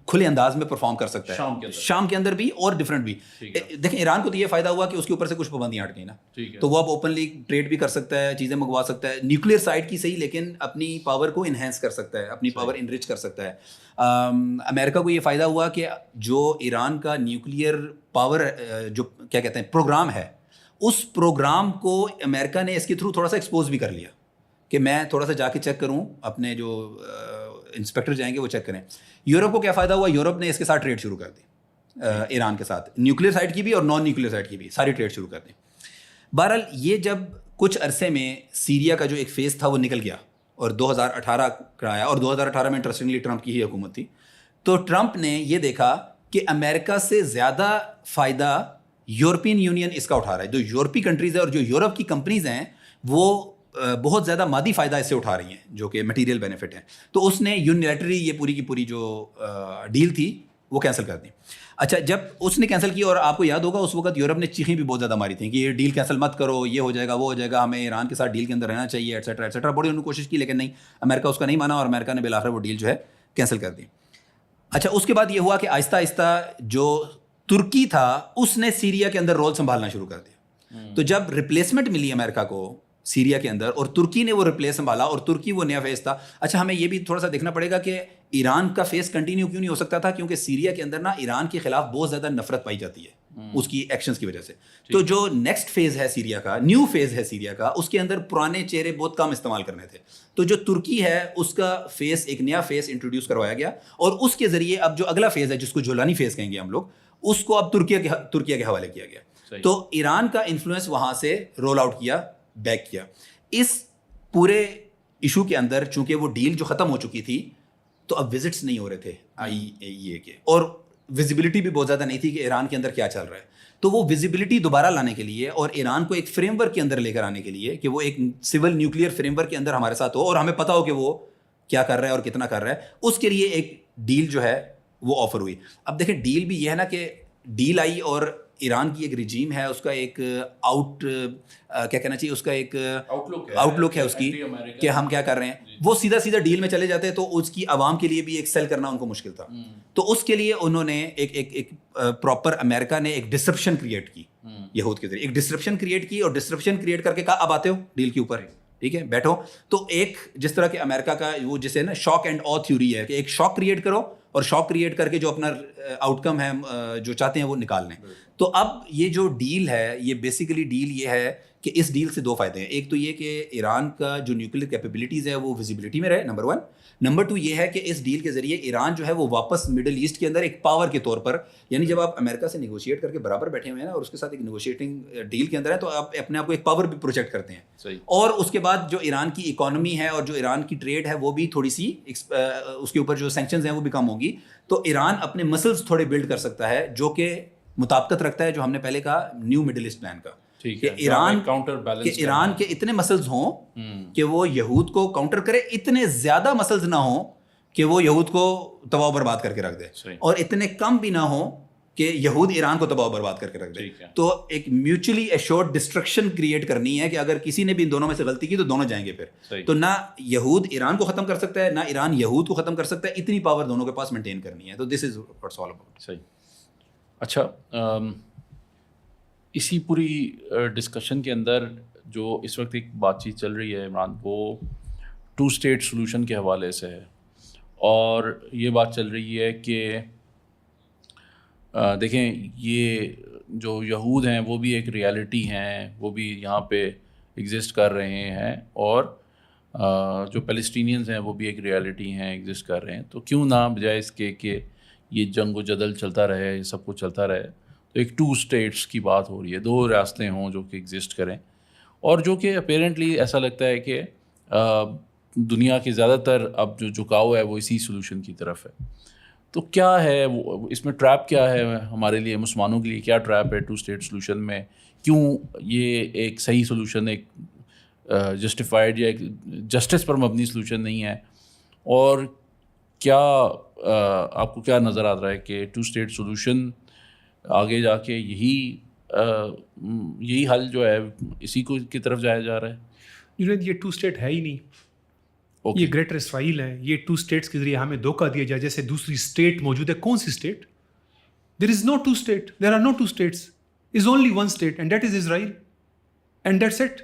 کھلے انداز میں پرفارم کر سکتا ہے شام کے اندر بھی اور ڈفرینٹ بھی. دیکھیں ایران کو تو یہ فائدہ ہوا کہ اس کے اوپر سے کچھ پابندیاں ہٹ گئی نا, تو وہ اب اوپنلی ٹریڈ بھی کر سکتا ہے, چیزیں منگوا سکتا ہے نیوکلیئر سائڈ کی صحیح, لیکن اپنی پاور کو انہینس کر سکتا ہے, اپنی پاور انرچ کر سکتا ہے. امریکہ کو یہ فائدہ ہوا کہ جو ایران کا نیوکلیئر پاور جو کیا کہتے ہیں پروگرام ہے, اس پروگرام کو امریکہ نے اس کے تھرو تھوڑا سا ایکسپوز بھی کر لیا کہ میں تھوڑا سا جا کے چیک کروں, اپنے جو انسپیکٹر جائیں گے وہ چیک کریں. یورپ کو کیا فائدہ ہوا, یورپ نے اس کے ساتھ ٹریڈ شروع کر دی ایران کے ساتھ, نیوکلیئر سائڈ کی بھی اور نان نیوکلیئر سائڈ کی بھی, ساری ٹریڈ شروع کر دی. بہرحال یہ جب کچھ عرصے میں سیریا کا جو ایک فیز تھا وہ نکل گیا اور 2018 کا آیا, اور 2018 میں انٹرسٹنگلی ٹرمپ کی ہی حکومت تھی. تو ٹرمپ نے یہ دیکھا کہ امریکہ سے زیادہ فائدہ یورپین یونین اس کا اٹھا رہا ہے. جو یورپی کنٹریز ہیں اور جو یورپ کی کمپنیز ہیں وہ بہت زیادہ مادی فائدہ اس سے اٹھا رہی ہیں, جو کہ مٹیریل بینیفٹ ہیں. تو اس نے یونیلیٹری یہ پوری کی پوری جو ڈیل تھی وہ کینسل کر دی. اچھا جب اس نے کینسل کی, اور آپ کو یاد ہوگا اس وقت یورپ نے چیخیں بھی بہت زیادہ ماری تھیں کہ یہ ڈیل کینسل مت کرو, یہ ہو جائے گا وہ ہو جائے گا, ہمیں ایران کے ساتھ ڈیل کے اندر رہنا چاہیے, ایٹسیٹرا ایٹسیٹرا. بڑی انہوں نے کوشش کی لیکن نہیں, امریکہ اس کا نہیں مانا اور امریکہ نے بالآخر وہ ڈیل جو ہے کینسل کر دی. اچھا اس کے بعد یہ ہوا کہ آہستہ آہستہ جو ترکی تھا اس نے سیریا کے اندر رول سنبھالنا شروع کر دیا. تو جب ریپلیسمنٹ ملی امریکہ کو سیریا کے اندر اور ترکی نے وہ ریپلیس سنبھالا اور ترکی وہ نیا فیس تھا. اچھا ہمیں یہ بھی تھوڑا سا دیکھنا پڑے گا کہ ایران کا فیس کنٹینیو کیوں نہیں ہو سکتا تھا, کیونکہ سیریا کے اندر نا ایران کے خلاف بہت زیادہ نفرت پائی جاتی ہے اس کی ایکشنز کی وجہ سے. تو جو نیکسٹ فیز ہے سیریا کا, نیو فیز ہے سیریا کا, اس کے اندر پرانے چہرے بہت کم استعمال کرنے تھے. تو جو ترکی ہے اس کا فیس, ایک نیا فیس انٹروڈیوس کروایا گیا, اور اس کے ذریعے اب جو اگلا فیز ہے جس کو جولانی فیز کہیں گے ہم لوگ, اس کو اب ترکیہ کے حوالے کیا گیا. تو ایران کا انفلوئنس وہاں سے رول آؤٹ کیا, بیک کیا. اس پورے ایشو کے اندر چونکہ وہ ڈیل جو ختم ہو چکی تھی تو اب وزٹس نہیں ہو رہے تھے IAEA کے, اور ویزیبلٹی بھی بہت زیادہ نہیں تھی کہ ایران کے اندر کیا چل رہا ہے. تو وہ ویزیبلٹی دوبارہ لانے کے لیے اور ایران کو ایک فریم ورک کے اندر لے کر آنے کے لیے کہ وہ ایک سول نیوکلیئر فریم ورک کے اندر ہمارے ساتھ ہو اور ہمیں پتہ ہو کہ وہ کیا کر رہا ہے اور کتنا کر رہا ہے, اس کے لیے ایک ڈیل جو ہے وہ آفر ہوئی. اب دیکھیں ڈیل بھی یہ ہے نا کہ ڈیل آئی اور ایران کی ایک رجیم ہے, اس کا ایک کیا کہنا چاہیے, اس کا ایک آؤٹ لک ہے اس کی کہ ہم کیا کر رہے ہیں. وہ سیدھا سیدھا ڈیل میں چلے جاتے ہیں تو اس کی عوام کے لیے بھی ایک سیل کرنا ان کو مشکل تھا. تو اس کے لیے انہوں نے ایک پراپر امریکہ نے ایک ڈسرپشن کریٹ کی یہود کے ذریعے, ایک ڈسرپشن کریٹ کی اور ڈسرپشن کریٹ کر کے کہا اب آتے ہو ڈیل کے اوپر, ٹھیک ہے بیٹھو. تو ایک جس طرح کہ امریکہ کا وہ جسے نا شاک اینڈ آ تھیوری ہے کہ ایک شاک کریٹ کرو اور شاک کریٹ کر کے جو اپنا آؤٹ کم ہے جو چاہتے ہیں وہ نکال لیں. تو اب یہ جو ڈیل ہے یہ بیسیکلی ڈیل یہ ہے کہ اس ڈیل سے دو فائدے ہیں. ایک تو یہ کہ ایران کا جو نیوکلیئر کیپیبلٹیز ہے وہ ویزیبلٹی میں رہے, نمبر 1. نمبر 2 یہ ہے کہ اس ڈیل کے ذریعے ایران جو ہے وہ واپس مڈل ایسٹ کے اندر ایک پاور کے طور پر, یعنی جب آپ امریکہ سے نیگوشیٹ کر کے برابر بیٹھے ہوئے ہیں نا اور اس کے ساتھ ایک نیگوشیٹنگ ڈیل کے اندر ہے, تو آپ اپنے آپ کو ایک پاور بھی پروجیکٹ کرتے ہیں. اور اس کے بعد جو ایران کی اکانومی ہے اور جو ایران کی ٹریڈ ہے وہ بھی تھوڑی سی اس کے اوپر جو سینکشنز ہیں وہ بھی کم ہوگی. تو ایران اپنے مسلز تھوڑے بلڈ کر سکتا ہے جو کہ مطابقت رکھتا ہے جو ہم نے پہلے کہا نیو مڈل ایسٹ پلان کا, کہ ایران کے اتنے مسلز ہوں کہ وہ یہود کو کاؤنٹر کرے, اتنے زیادہ مسلز نہ ہوں کہ وہ یہود کو تباہ و برباد کر کے رکھ دے, اور اتنے کم بھی نہ ہوں کہ یہود ایران کو تباہ و برباد کر کے رکھ دے. تو ایک میوچلی ایشورڈ ڈسٹرکشن کریٹ کرنی ہے کہ اگر کسی نے بھی ان دونوں میں سے غلطی کی تو دونوں جائیں گے پھر. تو نہ یہود ایران کو ختم کر سکتا ہے نہ ایران یہود کو ختم کر سکتا ہے, اتنی پاور دونوں کے پاس مینٹین کرنی ہے. تو دس از واٹس آل اباؤٹ. صحیح. اچھا, اسی پوری ڈسکشن کے اندر جو اس وقت ایک بات چیت چل رہی ہے عمران, وہ 2 اسٹیٹ سولوشن کے حوالے سے ہے. اور یہ بات چل رہی ہے کہ دیکھیں یہ جو یہود ہیں وہ بھی ایک ریالٹی ہیں, وہ بھی یہاں پہ ایگزسٹ کر رہے ہیں, اور جو پیلسٹینینز ہیں وہ بھی ایک ریالٹی ہیں, ایگزسٹ کر رہے ہیں. تو کیوں نہ بجائے اس کے کہ یہ جنگ و جدل چلتا رہے, یہ سب کچھ چلتا رہے, تو ایک 2 اسٹیٹس کی بات ہو رہی ہے, 2 ریاستیں ہوں جو کہ ایگزسٹ کریں, اور جو کہ اپیرنٹلی ایسا لگتا ہے کہ دنیا کے زیادہ تر اب جو جھکاؤ ہے وہ اسی سولوشن کی طرف ہے. تو کیا ہے وہ, اس میں ٹریپ کیا ہے ہمارے لیے مسلمانوں کے لیے, کیا ٹریپ ہے 2 اسٹیٹ سولوشن میں, کیوں یہ ایک صحیح سولوشن, ایک جسٹیفائڈ یا ایک جسٹس پر مبنی سولوشن نہیں ہے, اور کیا آپ کو کیا نظر آ رہا ہے کہ 2 اسٹیٹ سولوشن آگے جا کے یہی حل جو ہے اسی کو کی طرف جایا جا رہا ہے؟ یہ 2 اسٹیٹ ہے ہی نہیں, یہ گریٹر اسرائیل ہے. یہ 2 اسٹیٹس کے ذریعے ہمیں دھوکہ دیا جائے جیسے دوسری اسٹیٹ موجود ہے. کون سی state? There is no 2 state, there are no 2 states, is only 1 state and that is Israel, and that's it.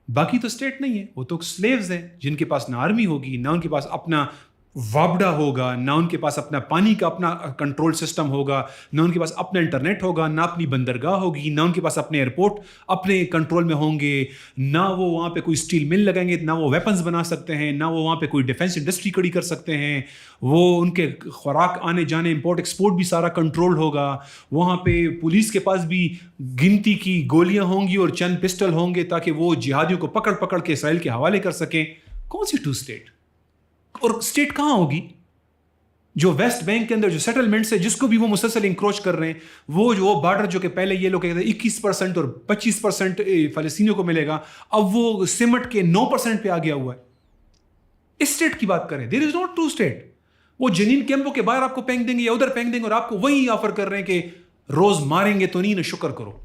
باقی تو اسٹیٹ نہیں ہے, وہ تو سلیوز ہیں جن کے پاس نہ آرمی ہوگی, نہ ان کے پاس اپنا وابڈا ہوگا, نہ ان کے پاس اپنا پانی کا اپنا کنٹرول سسٹم ہوگا, نہ ان کے پاس اپنا انٹرنیٹ ہوگا, نہ اپنی بندرگاہ ہوگی, نہ ان کے پاس اپنے ایئرپورٹ اپنے کنٹرول میں ہوں گے, نہ وہ وہاں پہ کوئی اسٹیل مل لگائیں گے, نہ وہ ویپنز بنا سکتے ہیں, نہ وہ وہاں پہ کوئی ڈیفینس انڈسٹری کھڑی کر سکتے ہیں. وہ ان کے خوراک آنے جانے امپورٹ ایکسپورٹ بھی سارا کنٹرول ہوگا. وہاں پہ پولیس کے پاس بھی گنتی کی گولیاں ہوں گی اور چند پسٹل ہوں گے تاکہ وہ جہادیوں کو پکڑ پکڑ کے اسرائیل کے حوالے کر سکیں. کون سی 2 اسٹیٹ؟ اور اسٹیٹ کہاں ہوگی جو ویسٹ بینک کے اندر جو سیٹلمنٹس ہے جس کو بھی وہ مسلسل انکروچ کر رہے ہیں, وہ بارڈر جو کہ پہلے یہ لوگ کہتے ہیں 21% اور 25% فلسطینیوں کو ملے گا, اب وہ سمٹ کے 9% پہ آ گیا ہوا ہے. اسٹیٹ کی بات کریں, دیر از ناٹ 2 اسٹیٹ. وہ جنین کیمپوں کے باہر آپ کو پھینک دیں گے یا ادھر پھینک دیں گے اور آپ کو وہی آفر کر رہے ہیں کہ روز ماریں گے تو نہیں, شکر کرو.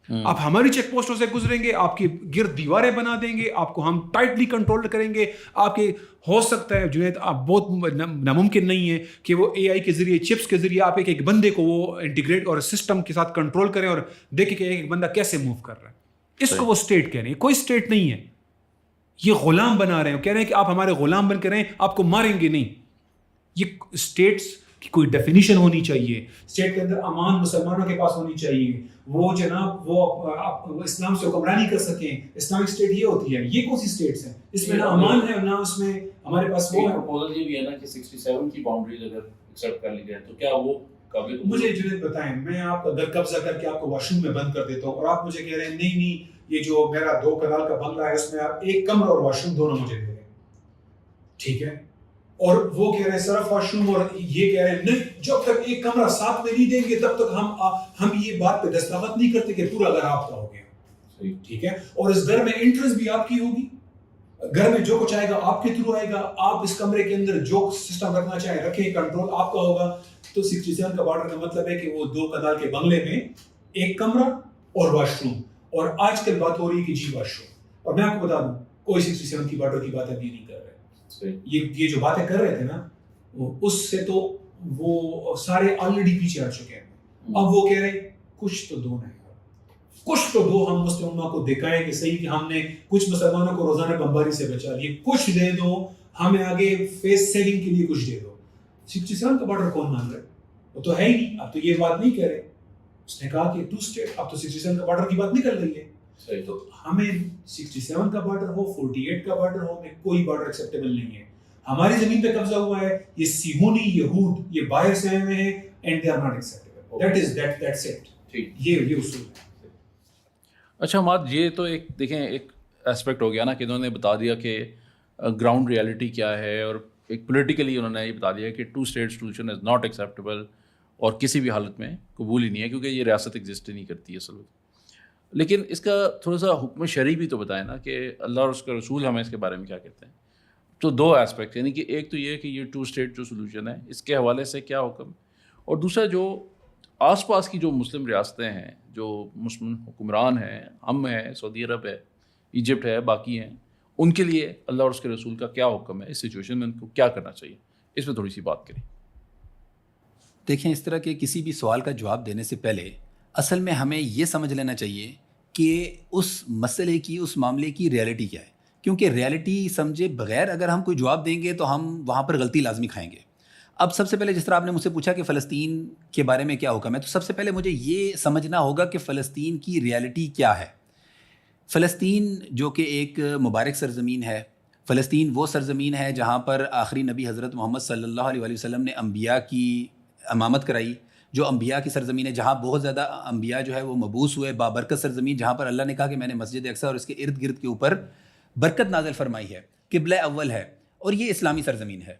آپ ہماری چیک پوسٹوں سے گزریں گے, آپ کی گرد دیواریں بنا دیں گے, آپ کو ہم ٹائٹلی کنٹرول کریں گے. آپ کے ہو سکتا ہے جنید آپ بہت ناممکن نہیں ہے کہ وہ اے آئی کے ذریعے چپس کے ذریعے آپ ایک بندے کو وہ انٹیگریٹ اور سسٹم کے ساتھ کنٹرول کریں اور دیکھیں کہ ایک بندہ کیسے موو کر رہا ہے. اس کو وہ اسٹیٹ کہہ رہے ہیں. کوئی اسٹیٹ نہیں ہے, یہ غلام بنا رہے ہیں. کہہ رہے ہیں کہ آپ ہمارے غلام بن کے رہیں, آپ کو ماریں گے نہیں. یہ اسٹیٹس کی کوئی ڈیفینیشن ہونی چاہیے. اسٹیٹ کے اندر امان مسلمانوں کے پاس ہونی چاہیے, وہ جناب وہ اسلام سے حکمرانی کر سکیں. اسلامک اسٹیٹ یہ ہوتی ہے. یہ کون سی اسٹیٹس ہیں؟ اس میں نہ امان ہے نہ اس میں ہمارے پاس وہ پروپوزل یہ بھی ہے نا کہ 67 کی باؤنڈریز اگر ایکسیپٹ کر لی جائے تو کیا وہ قابل؟ مجھے جنید بتائیں, میں آپ کا در قبضہ کر کے آپ کو واش روم میں بند کر دیتا ہوں اور آپ مجھے کہہ رہے ہیں نہیں یہ جو میرا 2 کنال کا بنگلہ ہے اس میں آپ 1 کمرہ اور واش روم دونوں مجھے دے دیں, ٹھیک ہے؟ اور وہ کہہ رہے ہیں صرف واش روم، اور یہ کہہ رہے ہیں نہیں جب تک ایک کمرہ ساتھ میں نہیں دیں گے تب تک ہم یہ بات پہ دستخط نہیں کرتے کہ پورا گھر آپ کا ہو گیا. ٹھیک ہے، اور اس گھر میں انٹرنس بھی آپ کی ہوگی، گھر میں جو کچھ آئے گا آپ کے تھرو آئے گا، آپ اس کمرے کے اندر جو سسٹم رکھنا چاہیں رکھیں، کنٹرول آپ کا ہوگا. تو 67 کا بارڈر کا مطلب ہے کہ وہ 2 کنال کے بنگلے میں ایک کمرہ اور واش روم. اور آج کل بات ہو رہی ہے کہ جی واش روم. اور میں آپ کو بتا دوں کوئی 67 کی بارڈر کی بات ابھی نہیں کر رہے. یہ جو باتیں کر رہے تھے نا اس سے تو وہ سارے آلریڈی پیچھے ہٹ چکے ہیں. اب وہ کہہ رہے کچھ تو دو نہیں، کچھ تو دو ہم مسلم امہ کو دکھائیں کہ صحیح کہ ہم نے کچھ مسلمانوں کو روزانہ بمباری سے بچا لیے، کچھ دے دو ہمیں آگے فیس سیلنگ کے لیے کچھ دے دو. 67 کا بارڈر کون مان رہا ہے؟ وہ تو ہے ہی نہیں. اب تو یہ بات نہیں کہہ رہے. اس نے کہا کہ 2 اسٹیٹ، اب تو 67 کا بارڈر کی بات نکل رہی ہے. تو ہمیں 67 کا بارڈر ہو 48 کا بارڈر ہو، ہمیں کوئی بارڈر ایکسیپٹیبل نہیں ہے. ہماری زمین پہ قبضہ ہوا ہے، یہ سیہونی یہود یہ باہر سے آئے ہوئے ہیں and they are not acceptable. That's it. یہ اصول ہے. اچھا حماد، یہ تو ایک دیکھیں ایک اسپیکٹ ہو گیا نا کہ انہوں نے بتا دیا کہ گراؤنڈ ریالٹی کیا ہے، اور ایک پولیٹیکلی انہوں نے یہ بتا دیا کہ 2 state solution is not acceptable اور کسی بھی حالت میں قبول ہی نہیں ہے، کیونکہ یہ ریاست ایگزسٹ ہی نہیں کرتی ہے اصل میں. لیکن اس کا تھوڑا سا حکم شرعی بھی تو بتائیں نا کہ اللہ اور اس کا رسول ہمیں اس کے بارے میں کیا کہتے ہیں. تو 2 اسپیکٹ، یعنی کہ ایک تو یہ کہ یہ 2 اسٹیٹ جو سولوشن ہے اس کے حوالے سے کیا حکم، اور دوسرا جو آس پاس کی جو مسلم ریاستیں ہیں، جو مسلم حکمران ہیں، ہم ہیں، سعودی عرب ہے، ایجپٹ ہے، باقی ہیں، ان کے لیے اللہ اور اس کے رسول کا کیا حکم ہے، اس سچویشن میں ان کو کیا کرنا چاہیے، اس پہ تھوڑی سی بات کریں. دیکھیں، اس طرح کے کسی بھی سوال کا جواب دینے سے پہلے اصل میں ہمیں یہ سمجھ لینا چاہیے کہ اس مسئلے کی، اس معاملے کی ریالٹی کیا ہے. کیونکہ ریالٹی سمجھے بغیر اگر ہم کوئی جواب دیں گے تو ہم وہاں پر غلطی لازمی کھائیں گے. اب سب سے پہلے جس طرح آپ نے مجھ سے پوچھا کہ فلسطین کے بارے میں کیا حکم ہے، تو سب سے پہلے مجھے یہ سمجھنا ہوگا کہ فلسطین کی ریالٹی کیا ہے. فلسطین جو کہ ایک مبارک سرزمین ہے، فلسطین وہ سرزمین ہے جہاں پر آخری نبی حضرت محمد صلی اللہ علیہ وسلم نے انبیاء کی امامت کرائی، جو انبیاء کی سرزمین ہے، جہاں بہت زیادہ انبیاء جو ہے وہ مبعوث ہوئے، بابرکت سرزمین جہاں پر اللہ نے کہا کہ میں نے مسجد اقصی اور اس کے ارد گرد کے اوپر برکت نازل فرمائی ہے، قبلہ اول ہے، اور یہ اسلامی سرزمین ہے.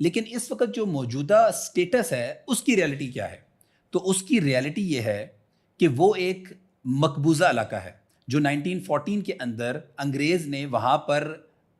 لیکن اس وقت جو موجودہ سٹیٹس ہے اس کی ریالٹی کیا ہے؟ تو اس کی ریالٹی یہ ہے کہ وہ ایک مقبوضہ علاقہ ہے جو 1914 کے اندر انگریز نے وہاں پر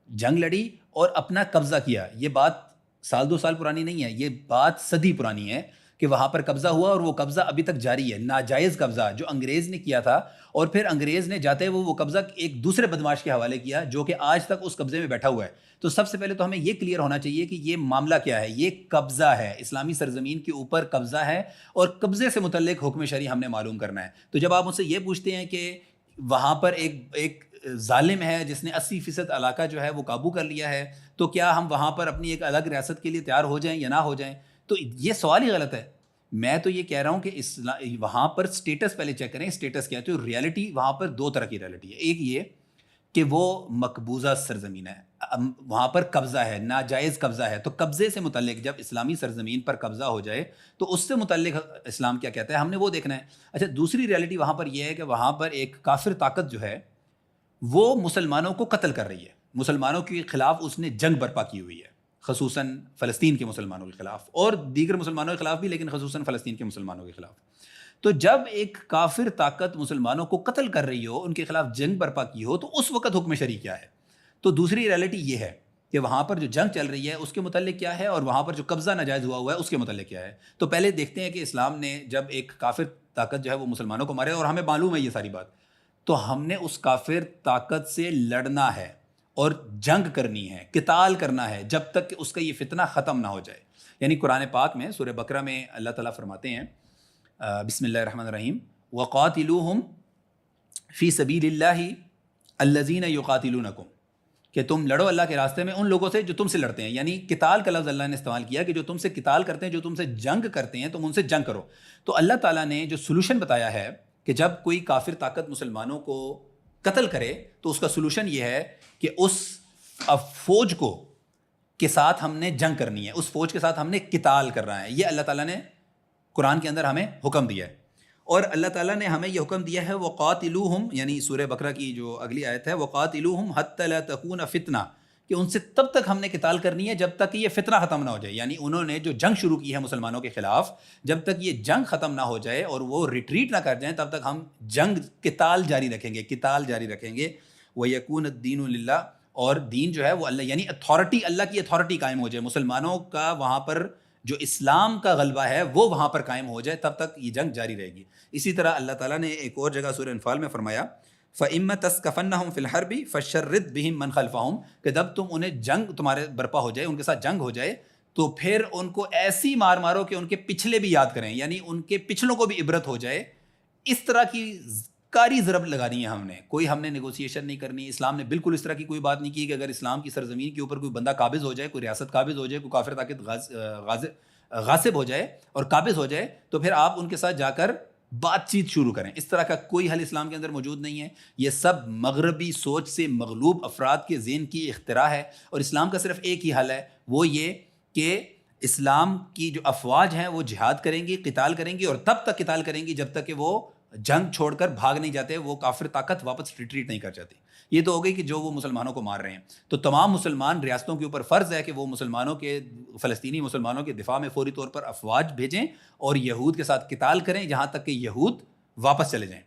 جنگ لڑی اور اپنا قبضہ کیا. یہ بات 1-2 سال پرانی نہیں ہے، یہ بات صدی پرانی ہے کہ وہاں پر قبضہ ہوا، اور وہ قبضہ ابھی تک جاری ہے، ناجائز قبضہ جو انگریز نے کیا تھا. اور پھر انگریز نے جاتے ہوئے وہ قبضہ ایک دوسرے بدماش کے حوالے کیا جو کہ آج تک اس قبضے میں بیٹھا ہوا ہے. تو سب سے پہلے تو ہمیں یہ کلیئر ہونا چاہیے کہ یہ معاملہ کیا ہے. یہ قبضہ ہے، اسلامی سرزمین کے اوپر قبضہ ہے، اور قبضے سے متعلق حکم شرعی ہم نے معلوم کرنا ہے. تو جب آپ مجھ سے یہ پوچھتے ہیں کہ وہاں پر ایک ظالم ہے جس نے 80% علاقہ جو ہے وہ قابو کر لیا ہے، تو کیا ہم وہاں پر اپنی ایک الگ ریاست کے لیے تیار ہو جائیں یا نہ ہو جائیں؟ تو یہ سوال ہی غلط ہے. میں تو یہ کہہ رہا ہوں کہ وہاں پر سٹیٹس پہلے چیک کریں، سٹیٹس کیا ہے. تو ریالٹی وہاں پر 2 طرح کی ریالٹی ہے. ایک یہ کہ وہ مقبوضہ سرزمین ہے، وہاں پر قبضہ ہے، ناجائز قبضہ ہے. تو قبضے سے متعلق جب اسلامی سرزمین پر قبضہ ہو جائے تو اس سے متعلق اسلام کیا کہتا ہے، ہم نے وہ دیکھنا ہے. اچھا، دوسری ریالٹی وہاں پر یہ ہے کہ وہاں پر ایک کافر طاقت جو ہے وہ مسلمانوں کو قتل کر رہی ہے، مسلمانوں کے خلاف اس نے جنگ برپا کی ہوئی ہے، خصوصاً فلسطین کے مسلمانوں کے خلاف اور دیگر مسلمانوں کے خلاف بھی، لیکن خصوصاً فلسطین کے مسلمانوں کے خلاف. تو جب ایک کافر طاقت مسلمانوں کو قتل کر رہی ہو، ان کے خلاف جنگ برپا کی ہو، تو اس وقت حکم شرعی کیا ہے. تو دوسری ریالٹی یہ ہے کہ وہاں پر جو جنگ چل رہی ہے اس کے متعلق کیا ہے، اور وہاں پر جو قبضہ ناجائز ہوا ہے اس کے متعلق کیا ہے. تو پہلے دیکھتے ہیں کہ اسلام نے جب ایک کافر طاقت جو ہے وہ مسلمانوں کو مارے، اور ہمیں معلوم ہے یہ ساری بات، تو ہم نے اس کافر طاقت سے لڑنا ہے اور جنگ کرنی ہے، قتال کرنا ہے، جب تک کہ اس کا یہ فتنہ ختم نہ ہو جائے. یعنی قرآن پاک میں سورہ بقرہ میں اللہ تعالیٰ فرماتے ہیں بسم اللہ الرحمن الرحیم وَقَاتِلُوهُمْ فِي سَبِيلِ اللَّهِ الَّذِينَ يُقَاتِلُونَكُمْ، کہ تم لڑو اللہ کے راستے میں ان لوگوں سے جو تم سے لڑتے ہیں. یعنی قتال کا لفظ اللہ نے استعمال کیا کہ جو تم سے قتال کرتے ہیں، جو تم سے جنگ کرتے ہیں، تم ان سے جنگ کرو. تو اللہ تعالیٰ نے جو سولوشن بتایا ہے کہ جب کوئی کافر طاقت مسلمانوں کو قتل کرے تو اس کا سولوشن یہ ہے کہ اس فوج کے ساتھ ہم نے جنگ کرنی ہے، اس فوج کے ساتھ ہم نے قتال کرنا ہے. یہ اللہ تعالیٰ نے قرآن کے اندر ہمیں حکم دیا ہے. اور اللہ تعالیٰ نے ہمیں یہ حکم دیا ہے وَقَاتِلُوهُمْ، یعنی سورہ بقرہ کی جو اگلی آیت ہے وَقَاتِلُوهُمْ حَتَّى لَا تَكُونَ فِتْنَةٌ، کہ ان سے تب تک ہم نے قتال کرنی ہے جب تک کہ یہ فتنہ ختم نہ ہو جائے. یعنی انہوں نے جو جنگ شروع کی ہے مسلمانوں کے خلاف، جب تک یہ جنگ ختم نہ ہو جائے اور وہ ریٹریٹ نہ کر جائیں تب تک ہم جنگ قتال جاری رکھیں گے. وَيَكُونَ الدِّينُ لِلَّهِ، اور دین جو ہے وہ اللہ، یعنی اتھارٹی، اللہ کی اتھارٹی قائم ہو جائے، مسلمانوں کا وہاں پر جو اسلام کا غلبہ ہے وہ وہاں پر قائم ہو جائے، تب تک یہ جنگ جاری رہے گی. اسی طرح اللہ تعالیٰ نے ایک اور جگہ سورہ انفال میں فرمایا فَإِمَّا تَسْقَفَنَّهُمْ فِي الْحَرْبِ فَشَرِّدْ بِهِمْ مَنْ خَلْفَهُمْ، کہ جب تم انہیں جنگ تمہارے برپا ہو جائے، ان کے ساتھ جنگ ہو جائے، تو پھر ان کو ایسی مار مارو کہ ان کے پچھلے بھی یاد کریں، یعنی ان کے پچھلوں کو بھی عبرت ہو جائے. اس طرح کی کاری ضرب لگانی ہے ہم نے نیگوسیشن نہیں کرنی. اسلام نے بالکل اس طرح کی کوئی بات نہیں کی کہ اگر اسلام کی سرزمین کے اوپر کوئی بندہ قابض ہو جائے، کوئی ریاست قابض ہو جائے، کوئی کافر طاقت غاصب ہو جائے اور قابض ہو جائے، تو پھر آپ ان کے ساتھ جا کر بات چیت شروع کریں. اس طرح کا کوئی حل اسلام کے اندر موجود نہیں ہے. یہ سب مغربی سوچ سے مغلوب افراد کے ذہن کی اختراع ہے، اور اسلام کا صرف ایک ہی حل ہے، وہ یہ کہ اسلام کی جو افواج ہیں وہ جہاد کریں گی، قتال کریں گی، اور تب تک قتال کریں گی جب تک کہ وہ جنگ چھوڑ کر بھاگ نہیں جاتے، وہ کافر طاقت واپس ریٹریٹ نہیں کر جاتی. یہ تو ہو گئی کہ جو وہ مسلمانوں کو مار رہے ہیں. تو تمام مسلمان ریاستوں کے اوپر فرض ہے کہ وہ مسلمانوں کے، فلسطینی مسلمانوں کے دفاع میں فوری طور پر افواج بھیجیں اور یہود کے ساتھ قتال کریں جہاں تک کہ یہود واپس چلے جائیں.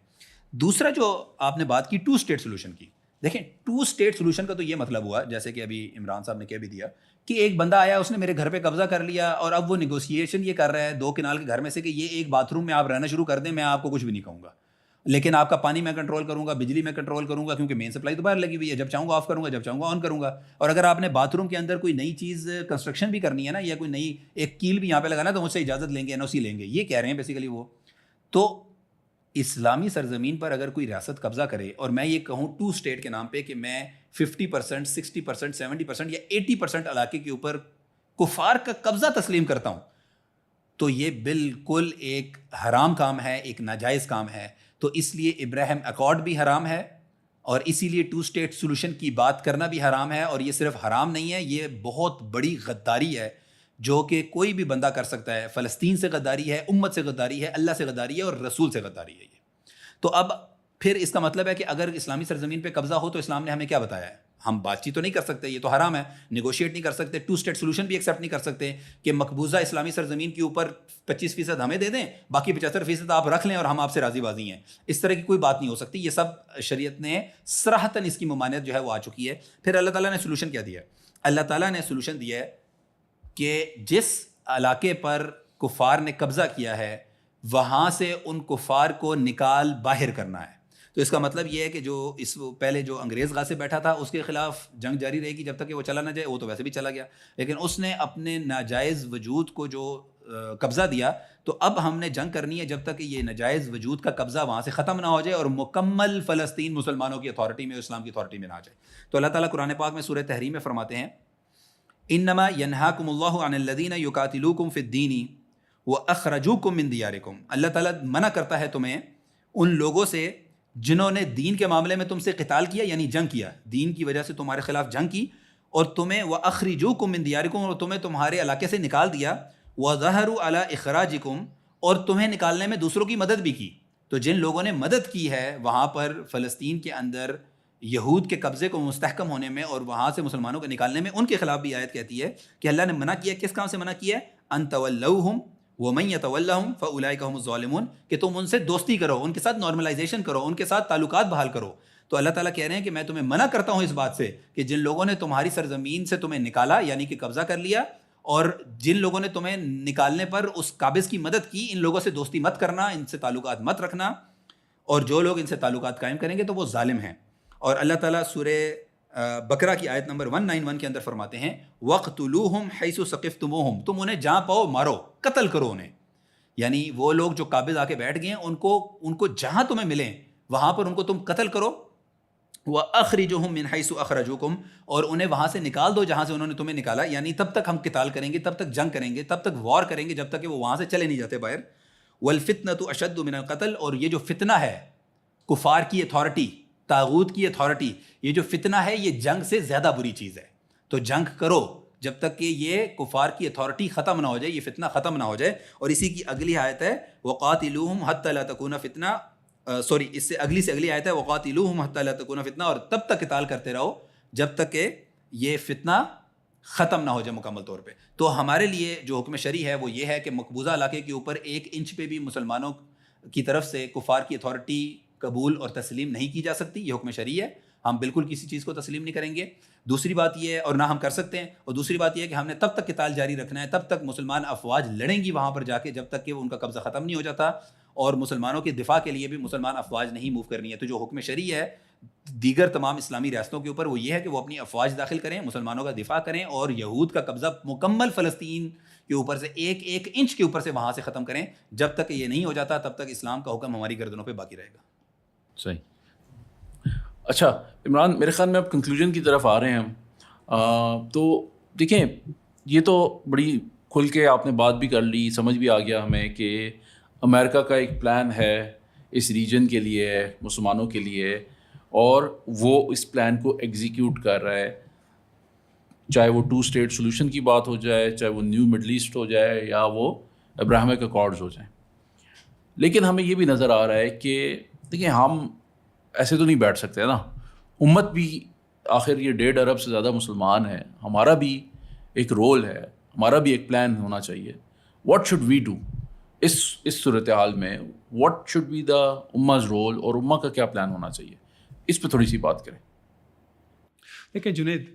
دوسرا جو آپ نے بات کی 2 اسٹیٹ سولوشن کی، دیکھیں 2 اسٹیٹ سولوشن کا تو یہ مطلب ہوا، جیسے کہ ابھی عمران صاحب نے کہہ بھی دیا، کہ ایک بندہ آیا، اس نے میرے گھر پہ قبضہ کر لیا، اور اب وہ نیگوسیشن یہ کر رہا ہے 2 کنال کے گھر میں سے کہ یہ ایک باتھ روم میں آپ رہنا شروع کر دیں، میں آپ کو کچھ بھی نہیں کہوں گا، لیکن آپ کا پانی میں کنٹرول کروں گا، بجلی میں کنٹرول کروں گا، کیونکہ مین سپلائی تو باہر لگی ہوئی ہے، جب چاہوں گا آف کروں گا، جب چاہوں گا آن کروں گا. اور اگر آپ نے باتھ روم کے اندر کوئی نئی چیز کنسٹرکشن بھی کرنی ہے نا، یا کوئی نئی ایک کیل بھی یہاں پہ لگانا، تو مجھ سے اجازت لیں گے، NOC لیں گے. یہ کہہ رہے ہیں بیسیکلی وہ. تو اسلامی سرزمین پر اگر کوئی ریاست قبضہ کرے، اور میں یہ کہوں 2 اسٹیٹ کے نام پہ کہ میں 50%، 60%، 70% یا 80% علاقے کے اوپر کفار کا قبضہ تسلیم کرتا ہوں، تو یہ بالکل ایک حرام کام ہے، ایک ناجائز کام ہے. تو اس لیے ابراہیم اکارڈ بھی حرام ہے، اور اسی لیے 2 اسٹیٹ سولوشن کی بات کرنا بھی حرام ہے. اور یہ صرف حرام نہیں ہے، یہ بہت بڑی غداری ہے جو کہ کوئی بھی بندہ کر سکتا ہے. فلسطین سے غداری ہے، امت سے غداری ہے، اللہ سے غداری ہے، اور رسول سے غداری ہے یہ. تو اب پھر اس کا مطلب ہے کہ اگر اسلامی سرزمین پہ قبضہ ہو تو اسلام نے ہمیں کیا بتایا ہے؟ ہم بات چیت تو نہیں کر سکتے، یہ تو حرام ہے، نیگوشیٹ نہیں کر سکتے، 2 اسٹیٹ سولوشن بھی ایکسیپٹ نہیں کر سکتے کہ مقبوضہ اسلامی سرزمین کے اوپر 25% ہمیں دے دیں، باقی 75% آپ رکھ لیں اور ہم آپ سے راضی بازی ہیں. اس طرح کی کوئی بات نہیں ہو سکتی. یہ سب شریعت نے صراحتاً اس کی ممانعت جو ہے وہ آ چکی ہے. پھر اللہ تعالیٰ نے سولوشن کیا دیا ہے؟ اللہ تعالیٰ نے سولوشن دیا ہے کہ جس علاقے پر کفار نے قبضہ کیا ہے وہاں سے ان کفار کو نکال باہر کرنا ہے. تو اس کا مطلب یہ ہے کہ جو اس پہلے جو انگریز غاصب بیٹھا تھا اس کے خلاف جنگ جاری رہے گی جب تک کہ وہ چلا نہ جائے. وہ تو ویسے بھی چلا گیا، لیکن اس نے اپنے ناجائز وجود کو جو قبضہ دیا، تو اب ہم نے جنگ کرنی ہے جب تک کہ یہ ناجائز وجود کا قبضہ وہاں سے ختم نہ ہو جائے اور مکمل فلسطین مسلمانوں کی اتھارٹی میں، اسلام کی اتھارٹی میں نہ آ جائے. تو اللہ تعالیٰ قرآن پاک میں سورہ تحریم میں فرماتے ہیں انما ینہاکم اللہ عن الذین یقاتلوکم فی الدین واخرجوکم من دیارکم. اللہ تعالیٰ منع کرتا ہے تمہیں ان لوگوں سے جنہوں نے دین کے معاملے میں تم سے قتال کیا، یعنی جنگ کیا، دین کی وجہ سے تمہارے خلاف جنگ کی، اور تمہیں وَأَخْرِجُوكُم مِّن دِيَارِكُمْ، اور تمہیں تمہارے علاقے سے نکال دیا، وَظَهَرُوا عَلَىٰ إِخْرَاجِكُمْ، اور تمہیں نکالنے میں دوسروں کی مدد بھی کی. تو جن لوگوں نے مدد کی ہے وہاں پر فلسطین کے اندر یہود کے قبضے کو مستحکم ہونے میں اور وہاں سے مسلمانوں کو نکالنے میں، ان کے خلاف بھی آیت کہتی ہے کہ اللہ نے منع کیا. کس کام سے منع کیا ہے؟ أَن تَوَلَّوْهُمْ وَمَن يَتَوَلَّهُمْ فَأُولَٰئِكَ هُمُ الظَّالِمُونَ، کہ تم ان سے دوستی کرو، ان کے ساتھ نارملائزیشن کرو، ان کے ساتھ تعلقات بحال کرو. تو اللہ تعالیٰ کہہ رہے ہیں کہ میں تمہیں منع کرتا ہوں اس بات سے کہ جن لوگوں نے تمہاری سرزمین سے تمہیں نکالا، یعنی کہ قبضہ کر لیا، اور جن لوگوں نے تمہیں نکالنے پر اس قابض کی مدد کی، ان لوگوں سے دوستی مت کرنا، ان سے تعلقات مت رکھنا، اور جو لوگ ان سے تعلقات قائم کریں گے تو وہ ظالم ہیں. اور اللہ تعالیٰ سورہ بقرہ کی آیت نمبر 191 کے اندر فرماتے ہیں وَاقْتُلُوهُمْ حَيْثُ ثَقِفْتُمُوهُمْ، تم انہیں جہاں پاؤ مارو، قتل کرو انہیں. یعنی وہ لوگ جو قابض آ کے بیٹھ گئے ہیں ان کو جہاں تمہیں ملیں وہاں پر ان کو تم قتل کرو. وَأَخْرِجُوهُمْ مِنْ حَيْثُ أَخْرَجُوكُمْ، اور انہیں وہاں سے نکال دو جہاں سے انہوں نے تمہیں نکالا. یعنی تب تک ہم قتال کریں گے، تب تک جنگ کریں گے، تب تک وار کریں گے جب تک کہ وہ وہاں سے چلے نہیں جاتے باہر. وَالْفِتْنَةُ أَشَدُّ مِنَ الْقَتْلِ، اور یہ جو فتنہ ہے، کفار کی اتھارٹی، طاغوت کی اتھارٹی، یہ جو فتنہ ہے یہ جنگ سے زیادہ بری چیز ہے. تو جنگ کرو جب تک کہ یہ کفار کی اتھارٹی ختم نہ ہو جائے، یہ فتنہ ختم نہ ہو جائے. اور اسی کی اگلی آیت ہے وَقَاتِلُوهُمْ حَتَّى لَا تَكُونَ فِتْنَةٌ، اس سے اگلی آیت ہے وَقَاتِلُوهُمْ حَتَّى لَا تَكُونَ فِتْنَةٌ، اور تب تک قتال کرتے رہو جب تک کہ یہ فتنہ ختم نہ ہو جائے مکمل طور پہ. تو ہمارے لیے جو حکم شرعی ہے وہ یہ ہے کہ مقبوضہ علاقے کے اوپر 1 انچ پہ بھی مسلمانوں کی طرف سے کفار کی اتھارٹی قبول اور تسلیم نہیں کی جا سکتی. یہ حکم شرعی ہے, ہم بالکل کسی چیز کو تسلیم نہیں کریں گے. دوسری بات یہ ہے, اور نہ ہم کر سکتے ہیں, اور دوسری بات یہ ہے کہ ہم نے تب تک قتال جاری رکھنا ہے, تب تک مسلمان افواج لڑیں گی وہاں پر جا کے جب تک کہ ان کا قبضہ ختم نہیں ہو جاتا, اور مسلمانوں کے دفاع کے لیے بھی مسلمان افواج نہیں موو کرنی ہے. تو جو حکم شرعی ہے دیگر تمام اسلامی ریاستوں کے اوپر وہ یہ ہے کہ وہ اپنی افواج داخل کریں, مسلمانوں کا دفاع کریں, اور یہود کا قبضہ مکمل فلسطین کے اوپر سے 1 انچ کے اوپر سے وہاں سے ختم کریں. جب تک یہ نہیں ہو جاتا تب تک اسلام کا حکم ہماری گردنوں پہ باقی رہے گا. صحیح. اچھا عمران, میرے خیال میں اب کنکلوژن کی طرف آ رہے ہیں ہم. تو دیکھیں, یہ تو بڑی کھل کے آپ نے بات بھی کر لی, سمجھ بھی آ گیا ہمیں کہ امریکہ کا ایک پلان ہے اس ریجن کے لیے, مسلمانوں کے لیے, اور وہ اس پلان کو ایگزیکیوٹ کر رہا ہے, چاہے وہ 2 اسٹیٹ سولوشن کی بات ہو جائے, چاہے وہ نیو مڈل ایسٹ ہو جائے, یا وہ ابراہیمک اکارڈز ہو جائیں. لیکن ہمیں یہ بھی نظر آ رہا ہے کہ دیکھیں ہم ایسے تو نہیں بیٹھ سکتے نا, امت بھی آخر یہ 1.5 ارب سے زیادہ مسلمان ہیں, ہمارا بھی ایک رول ہے, ہمارا بھی ایک پلان ہونا چاہیے. واٹ شوڈ وی ڈو اس صورتحال میں, واٹ شوڈ بی دا اماز رول, اور امہ کا کیا پلان ہونا چاہیے, اس پہ تھوڑی سی بات کریں. دیکھیں جنید,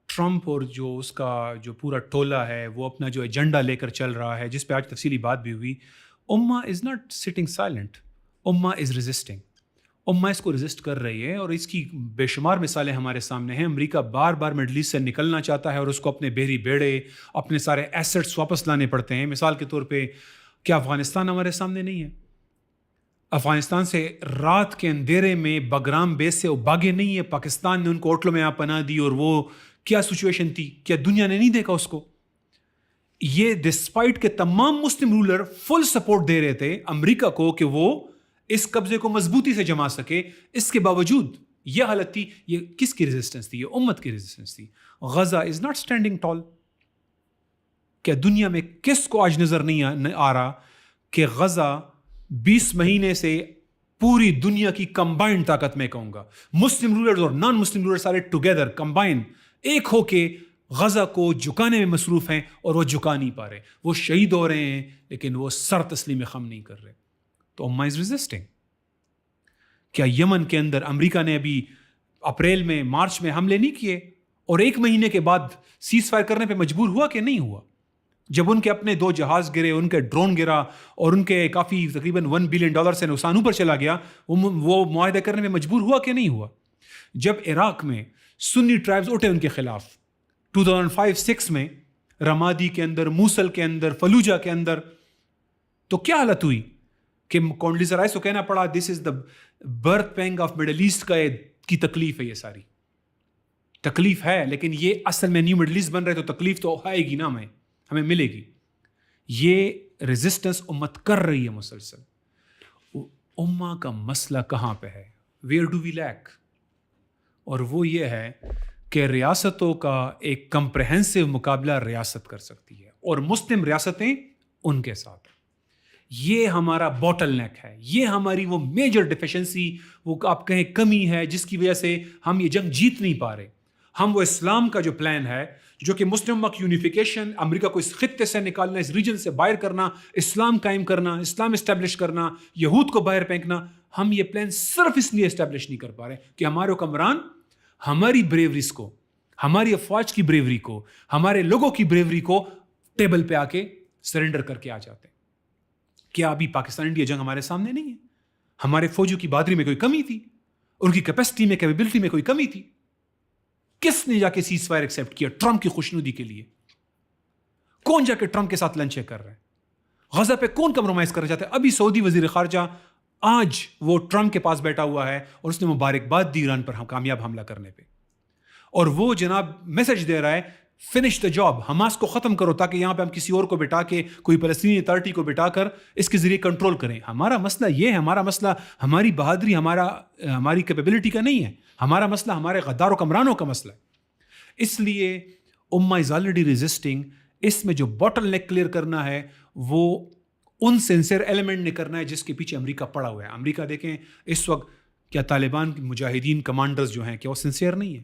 ٹرمپ اور جو اس کا جو پورا ٹولہ ہے وہ اپنا جو ایجنڈا لے کر چل رہا ہے, جس پہ آج تفصیلی بات بھی ہوئی. امہ از ناٹ سٹنگ سائلنٹ, امہ از ریزسٹنگ. امہ اس کو ریزسٹ کر رہی ہے, اور اس کی بے شمار مثالیں ہمارے سامنے ہیں. امریکہ بار بار مڈل ایسٹ سے نکلنا چاہتا ہے, اور اس کو اپنے بحری بیڑے, اپنے سارے ایسٹس واپس لانے پڑتے ہیں. مثال کے طور پہ کیا افغانستان ہمارے سامنے نہیں ہے؟ افغانستان سے رات کے اندھیرے میں بگرام بیس سے وہ بھاگے نہیں ہے, پاکستان نے ان کو ہوٹلوں میں آپ پناہ دی, اور وہ کیا سچویشن تھی, کیا دنیا نے نہیں دیکھا اس کو؟ یہ ڈسپائٹ کہ تمام مسلم رولر فل سپورٹ دے رہے تھے امریکہ کو کہ وہ اس قبضے کو مضبوطی سے جما سکے, اس کے باوجود یہ حالت تھی. یہ کس کی ریزسٹنس تھی؟ یہ امت کی ریزسٹنس تھی. غزہ از ناٹ اسٹینڈنگ ٹال. کیا دنیا میں کس کو آج نظر نہیں آ رہا کہ غزہ 20 مہینے سے پوری دنیا کی کمبائنڈ طاقت میں کہوں گا, مسلم رولرز اور نان مسلم رولرز سارے ٹوگیدر کمبائن ایک ہو کے غزہ کو جھکانے میں مصروف ہیں, اور وہ جھکا نہیں پا رہے. وہ شہید ہو رہے ہیں لیکن وہ سر تسلیم خم نہیں کر رہے. تو امہ از ریزسٹنگ. کیا یمن کے اندر امریکہ نے ابھی اپریل میں مارچ میں حملے نہیں کیے, اور 1 مہینے کے بعد سیز فائر کرنے پہ مجبور ہوا کہ نہیں ہوا؟ جب ان کے اپنے 2 جہاز گرے, ان کے ڈرون گرا, اور ان کے کافی تقریباً $1 بلین سے نقصان اوپر چلا گیا, وہ معاہدہ کرنے میں مجبور ہوا کہ نہیں ہوا؟ جب عراق میں سنی ٹرائبز اٹھے ان کے خلاف 2005-06 میں, رمادی کے اندر, موصل کے اندر, فلوجہ کے اندر, تو کیا حالت ہوئی کہ کونڈلیزا رائس کو کہنا پڑا this is the birth pang of Middle East کی تکلیف ہے. یہ ساری تکلیف ہے, لیکن یہ اصل میں نیو مڈل ایسٹ بن رہے, تو تکلیف تو آئے گی نا, ہمیں ملے گی. یہ ریزسٹنس امت کر رہی ہے مسلسل. امہ کا مسئلہ کہاں پہ ہے؟ Where do we lack? اور وہ یہ ہے کہ ریاستوں کا ایک کمپریہنسو مقابلہ ریاست کر سکتی ہے, اور مسلم ریاستیں ان کے ساتھ. یہ ہمارا باٹل نیک ہے, یہ ہماری وہ میجر ڈیفیشنسی, وہ آپ کہیں کمی ہے, جس کی وجہ سے ہم یہ جنگ جیت نہیں پا رہے. ہم وہ اسلام کا جو پلان ہے, جو کہ مسلم امت کی یونیفیکیشن, امریکہ کو اس خطے سے نکالنا, اس ریجن سے باہر کرنا, اسلام قائم کرنا, اسلام اسٹیبلش کرنا, یہود کو باہر پھینکنا, ہم یہ پلان صرف اس لیے اسٹیبلش نہیں کر پا رہے کہ ہمارے حکمران ہماری بریوریز کو, ہماری افواج کی بریوری کو, ہمارے لوگوں کی بریوری کو ٹیبل پہ آ کے سرنڈر کر کے آ جاتے ہیں. کیا ابھی پاکستان انڈیا جنگ ہمارے سامنے نہیں ہے؟ ہمارے فوجیوں کی بہادری میں کوئی کمی تھی؟ ان کی کیپیسٹی میں, کیپیبلٹی میں کوئی کمی تھی؟ کس نے جا کے سیز فائر ایکسیپٹ کیا ٹرمپ کی خوشنودی کے لیے؟ کون جا کے ٹرمپ کے ساتھ لنچ کر رہا ہے؟ غزہ پہ کون کمپرومائز کرنا چاہتا ہے؟ ابھی سعودی وزیر خارجہ آج وہ ٹرمپ کے پاس بیٹھا ہوا ہے, اور اس نے مبارکباد دی ایران پر کامیاب حملہ کرنے پہ, اور وہ جناب میسج دے رہا ہے فنش دا جاب, حماس کو ختم کرو, تاکہ یہاں پہ ہم کسی اور کو بٹھا کے, کوئی فلسطینی اتھارٹی کو بٹھا کر اس کے ذریعے کنٹرول کریں. ہمارا مسئلہ یہ ہے, ہمارا مسئلہ ہماری بہادری, ہماری کیپیبلٹی کا نہیں ہے. ہمارا مسئلہ ہمارے غدار و کمرانوں کا مسئلہ ہے. اس لیے امہ از آلریڈی ریزسٹنگ. اس میں جو باٹل نیک کلیئر کرنا ہے وہ ان سینسر ایلیمنٹ نے کرنا ہے جس کے پیچھے امریکہ پڑا ہوا ہے. امریکہ دیکھیں اس وقت کیا طالبان کے مجاہدین کمانڈرز جو ہیں کیا وہ سنسیئر نہیں ہیں؟